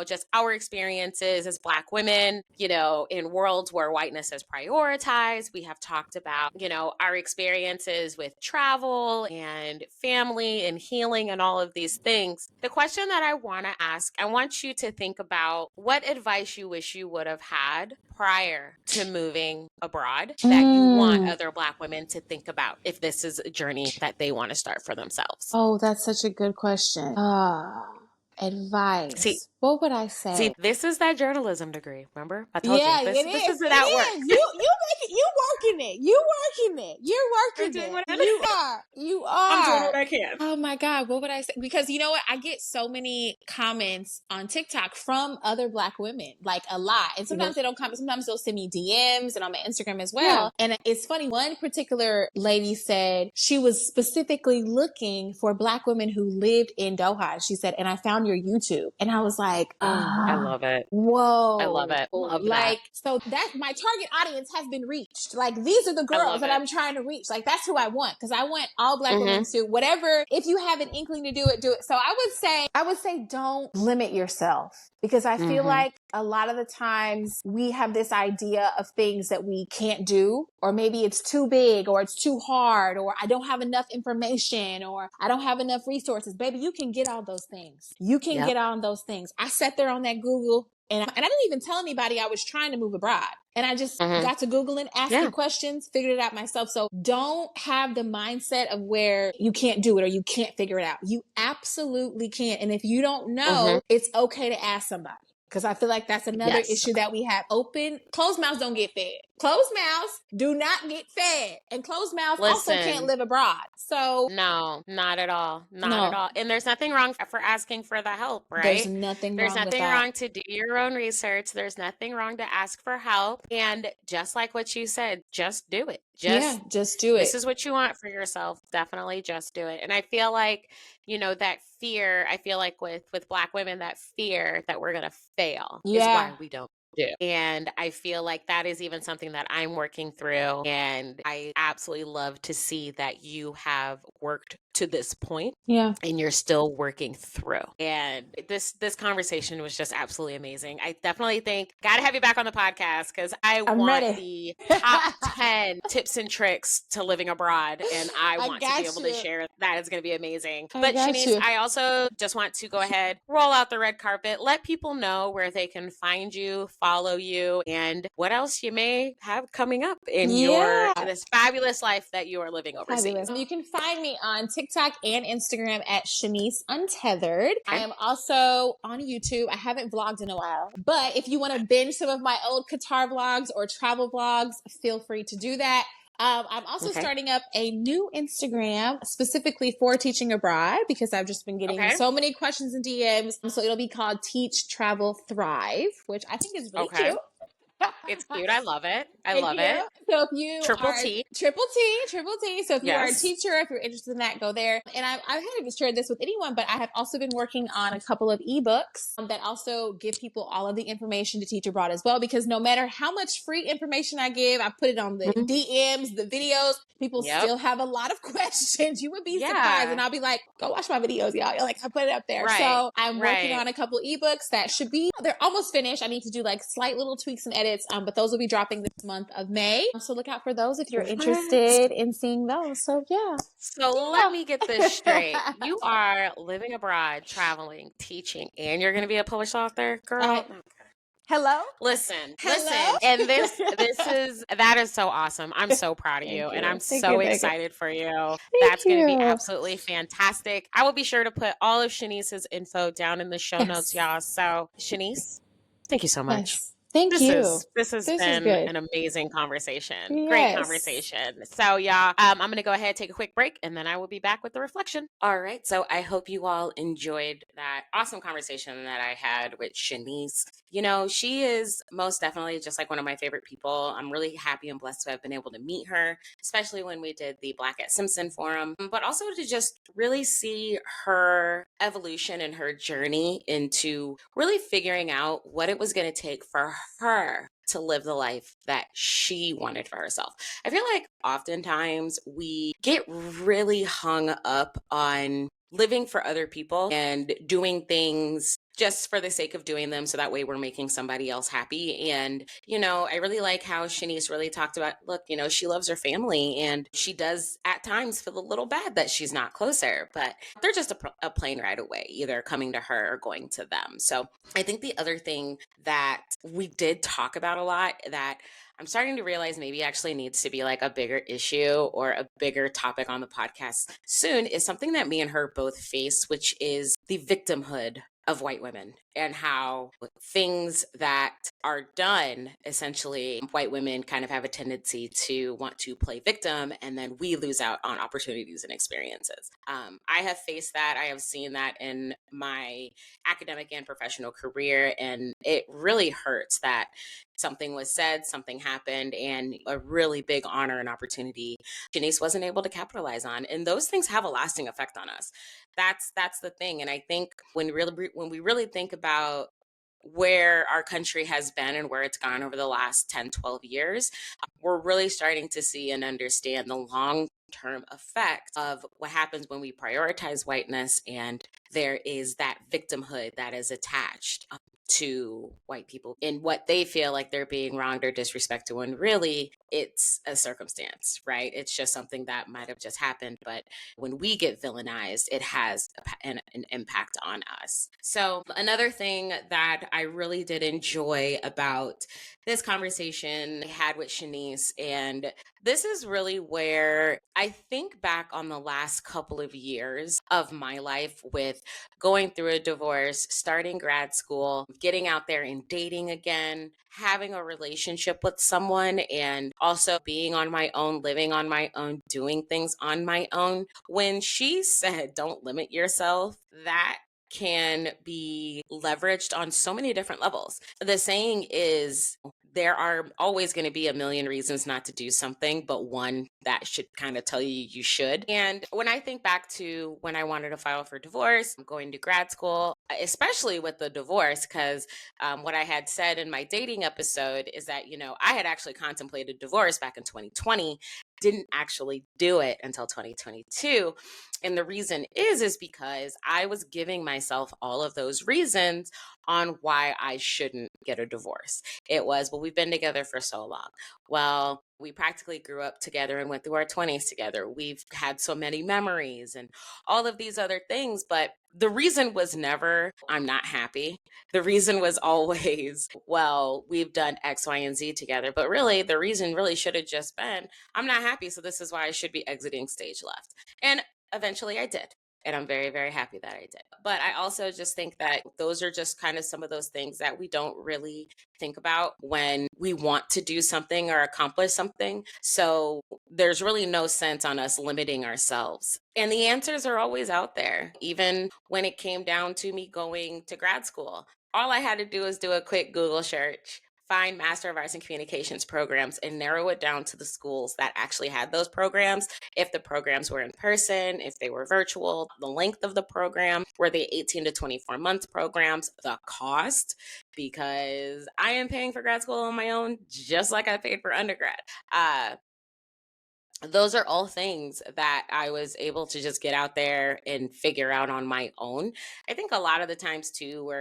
just our experiences as Black women, in worlds where whiteness is prioritized. We have talked about, our experiences with travel and family and healing and all of these things. The question that I want to ask, I want you to think about what advice you wish you would have had prior to moving abroad that you want other Black women to think about if this is a journey that they want to start for themselves. Oh, that's such a good question. Advice. What would I say? See, this is that journalism degree. Remember? I told you. This is how it works. You working it. You are. I'm doing what I can. Oh my God. What would I say? Because you know what? I get so many comments on TikTok from other Black women, like a lot. And sometimes they don't comment. Sometimes they'll send me DMs and on my Instagram as well. Yeah. And it's funny. One particular lady said she was specifically looking for Black women who lived in Doha. She said, and I found your YouTube. And I was like, I love it. Whoa. I love it. Love that. So that my target audience has been reached. Like, these are the girls that I'm trying to reach. Like, that's who I want. Cause I want all Black women to whatever, if you have an inkling to do it, do it. So I would say don't limit yourself, because I feel like a lot of the times we have this idea of things that we can't do, or maybe it's too big, or it's ttoo hard, or I don't have enough information, or I don't have enough resources. Baby, you can get all those things. You can get on those things. I sat there on that Google and I didn't even tell anybody I was trying to move abroad. And I just got to Googling, asking questions, figured it out myself. So don't have the mindset of where you can't do it or you can't figure it out. You absolutely can. And if you don't know, it's okay to ask somebody. Because I feel like that's another issue that we have. Closed mouths don't get fed. Closed mouths do not get fed. And closed mouths also can't live abroad. So no, not at all. Not at all. And there's nothing wrong for asking for the help, right? There's nothing wrong with that. Wrong to do your own research. There's nothing wrong to ask for help. And just like what you said, just do it. Just do it. This is what you want for yourself. Definitely just do it. And I feel like, that fear, with Black women, that fear that we're going to fail is why we don't do. And I feel like that is even something that I'm working through. And I absolutely love to see that you have worked to this point. Yeah. And you're still working through. And this conversation was just absolutely amazing. I definitely think gotta have you back on the podcast because I'm want ready. The top 10 tips and tricks to living abroad. And I want to be able to share that. It's gonna be amazing. But Shanice, I also just want to go ahead, roll out the red carpet, let people know where they can find you, follow you, and what else you may have coming up in this fabulous life that you are living overseas. You can find me on TikTok and Instagram at Shanice Untethered. I am also on YouTube. I haven't vlogged in a while, but if you want to binge some of my old Qatar vlogs or travel vlogs, feel free to do that. I'm also starting up a new Instagram specifically for teaching abroad because I've just been getting so many questions and DMs. So it'll be called Teach, Travel, Thrive, which I think is really cute. It's cute. I love it. I love it. So if you Triple T. So if you are a teacher, if you're interested in that, go there. And I haven't shared this with anyone, but I have also been working on a couple of eBooks that also give people all of the information to teach abroad as well. Because no matter how much free information I give, I put it on the DMs, the videos, people still have a lot of questions. You would be surprised. And I'll be like, go watch my videos, y'all. Like, I put it up there. So I'm working on a couple ebooks that they're almost finished. I need to do like slight little tweaks and edits. But those will be dropping this month of May. So look out for those if you're interested in seeing those. So let me get this straight. You are living abroad, traveling, teaching, and you're going to be a published author, girl. Hello? Listen. And that is so awesome. I'm so proud of you. And I'm so excited for you. That's going to be absolutely fantastic. I will be sure to put all of Shanice's info down in the show notes, y'all. So Shanice, thank you so much. Thank you. This has been an amazing conversation. Great conversation. So y'all, I'm going to go ahead, take a quick break, and then I will be back with the reflection. All right. So I hope you all enjoyed that awesome conversation that I had with Shanice. She is most definitely just like one of my favorite people. I'm really happy and blessed to have been able to meet her, especially when we did the Black at Simpson forum, but also to just really see her evolution and her journey into really figuring out what it was going to take for her to live the life that she wanted for herself. I feel like oftentimes we get really hung up on living for other people and doing things just for the sake of doing them. So that way we're making somebody else happy. And, I really like how Shanice really talked about, look, she loves her family and she does at times feel a little bad that she's not closer, but they're just a plane ride away, either coming to her or going to them. So I think the other thing that we did talk about a lot that I'm starting to realize maybe actually needs to be like a bigger issue or a bigger topic on the podcast soon is something that me and her both face, which is the victimhood of white women and how things that are done, essentially, white women kind of have a tendency to want to play victim, and then we lose out on opportunities and experiences. I have faced that. I have seen that in my academic and professional career, and it really hurts that something was said, something happened, and a really big honor and opportunity Shanice wasn't able to capitalize on. And those things have a lasting effect on us. That's the thing. And I think when we really think about where our country has been and where it's gone over the last 10, 12 years, we're really starting to see and understand the long-term effect of what happens when we prioritize whiteness and there is that victimhood that is attached to white people in what they feel like they're being wronged or disrespected, when really it's a circumstance, right? It's just something that might have just happened. But when we get villainized, it has an impact on us. So another thing that I really did enjoy about this conversation I had with Shanice, and this is really where I think back on the last couple of years of my life with going through a divorce, starting grad school, getting out there and dating again, having a relationship with someone, and also being on my own, living on my own, doing things on my own. When she said, don't limit yourself, that can be leveraged on so many different levels. The saying is, there are always going to be a million reasons not to do something, but one that should kind of tell you you should. And when I think back to when I wanted to file for divorce, going to grad school, especially with the divorce, because what I had said in my dating episode is that, I had actually contemplated divorce back in 2020, didn't actually do it until 2022. And the reason is because I was giving myself all of those reasons on why I shouldn't get a divorce. It was, well, we've been together for so long. Well, we practically grew up together and went through our 20s together. We've had so many memories and all of these other things. But the reason was never, I'm not happy. The reason was always, well, we've done X, Y, and Z together. But really, the reason really should have just been, I'm not happy. So this is why I should be exiting stage left. And eventually I did. And I'm very, very happy that I did. But I also just think that those are just kind of some of those things that we don't really think about when we want to do something or accomplish something. So there's really no sense on us limiting ourselves. And the answers are always out there. Even when it came down to me going to grad school, all I had to do was do a quick Google search, find Master of Arts in Communications programs, and narrow it down to the schools that actually had those programs. If the programs were in person, if they were virtual, the length of the program, were they 18 to 24 month programs, the cost, because I am paying for grad school on my own, just like I paid for undergrad. Those are all things that I was able to just get out there and figure out on my own. I think a lot of the times too,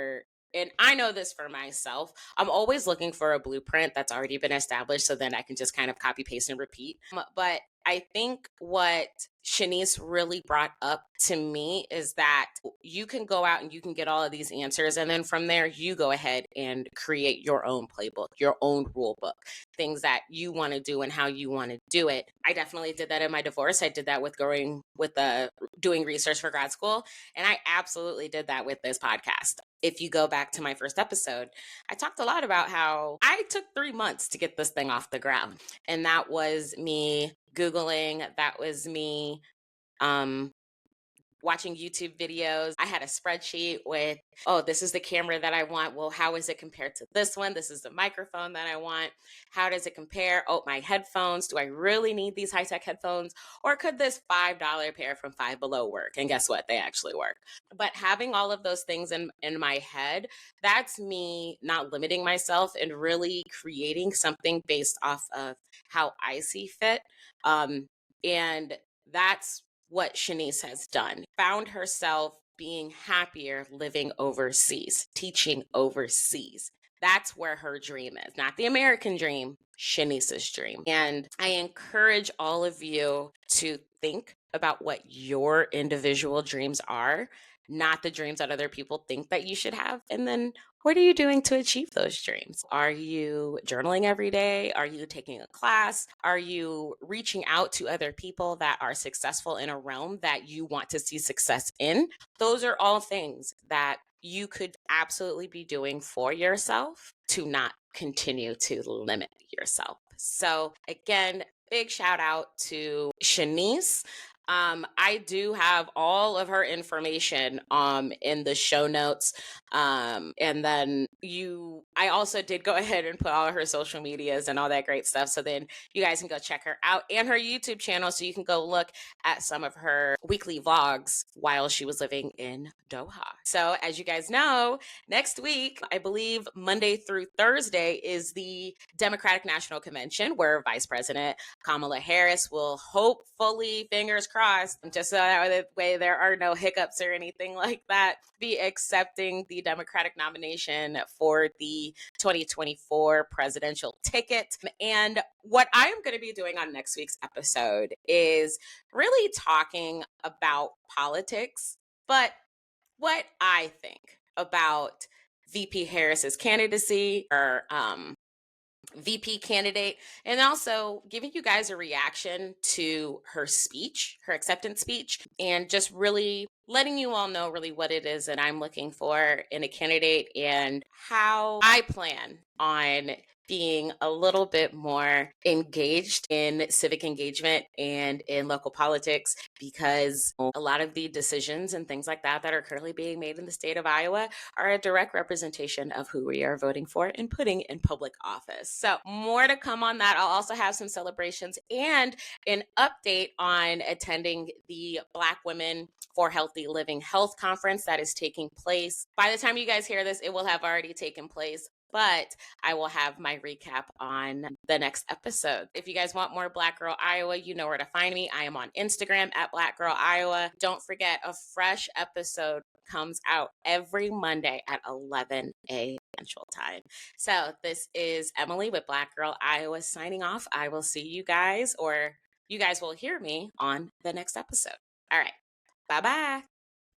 and I know this for myself, I'm always looking for a blueprint that's already been established so then I can just kind of copy, paste, and repeat. But I think what Shanice really brought up to me is that you can go out and you can get all of these answers. And then from there, you go ahead and create your own playbook, your own rule book, things that you want to do and how you want to do it. I definitely did that in my divorce. I did that with doing research for grad school. And I absolutely did that with this podcast. If you go back to my first episode, I talked a lot about how I took 3 months to get this thing off the ground. And that was me Googling, that was me watching YouTube videos. I had a spreadsheet with, oh, this is the camera that I want. Well, how is it compared to this one? This is the microphone that I want. How does it compare? Oh, my headphones. Do I really need these high-tech headphones? Or could this $5 pair from Five Below work? And guess what? They actually work. But having all of those things in my head, that's me not limiting myself and really creating something based off of how I see fit. And that's what Shanice has done. Found herself being happier living overseas, teaching overseas. That's where her dream is. Not the American dream, Shanice's dream. And I encourage all of you to think about what your individual dreams are, not the dreams that other people think that you should have. And then what are you doing to achieve those dreams? Are you journaling every day? Are you taking a class? Are you reaching out to other people that are successful in a realm that you want to see success in? Those are all things that you could absolutely be doing for yourself to not continue to limit yourself. So again, big shout out to Shanice. I do have all of her information in the show notes. And then I also did go ahead and put all of her social medias and all that great stuff. So then you guys can go check her out and her YouTube channel. So you can go look at some of her weekly vlogs while she was living in Doha. So as you guys know, next week, I believe Monday through Thursday is the Democratic National Convention where Vice President Kamala Harris will hopefully, fingers crossed, crossed, just so that way there are no hiccups or anything like that, be accepting the Democratic nomination for the 2024 presidential ticket. And what I'm going to be doing on next week's episode is really talking about politics, but what I think about VP Harris's candidacy or VP candidate, and also giving you guys a reaction to her speech, her acceptance speech, and just really letting you all know really what it is that I'm looking for in a candidate and how I plan on being a little bit more engaged in civic engagement and in local politics, because a lot of the decisions and things like that that are currently being made in the state of Iowa are a direct representation of who we are voting for and putting in public office. So more to come on that. I'll also have some celebrations and an update on attending the Black Women for Healthy Living Health Conference that is taking place. By the time you guys hear this, it will have already taken place, but I will have my recap on the next episode. If you guys want more Black Girl Iowa, you know where to find me. I am on Instagram at Black Girl Iowa. Don't forget, a fresh episode comes out every Monday at 11 a.m. Central Time. So this is Emily with Black Girl Iowa signing off. I will see you guys, or you guys will hear me on the next episode. All right. Bye-bye.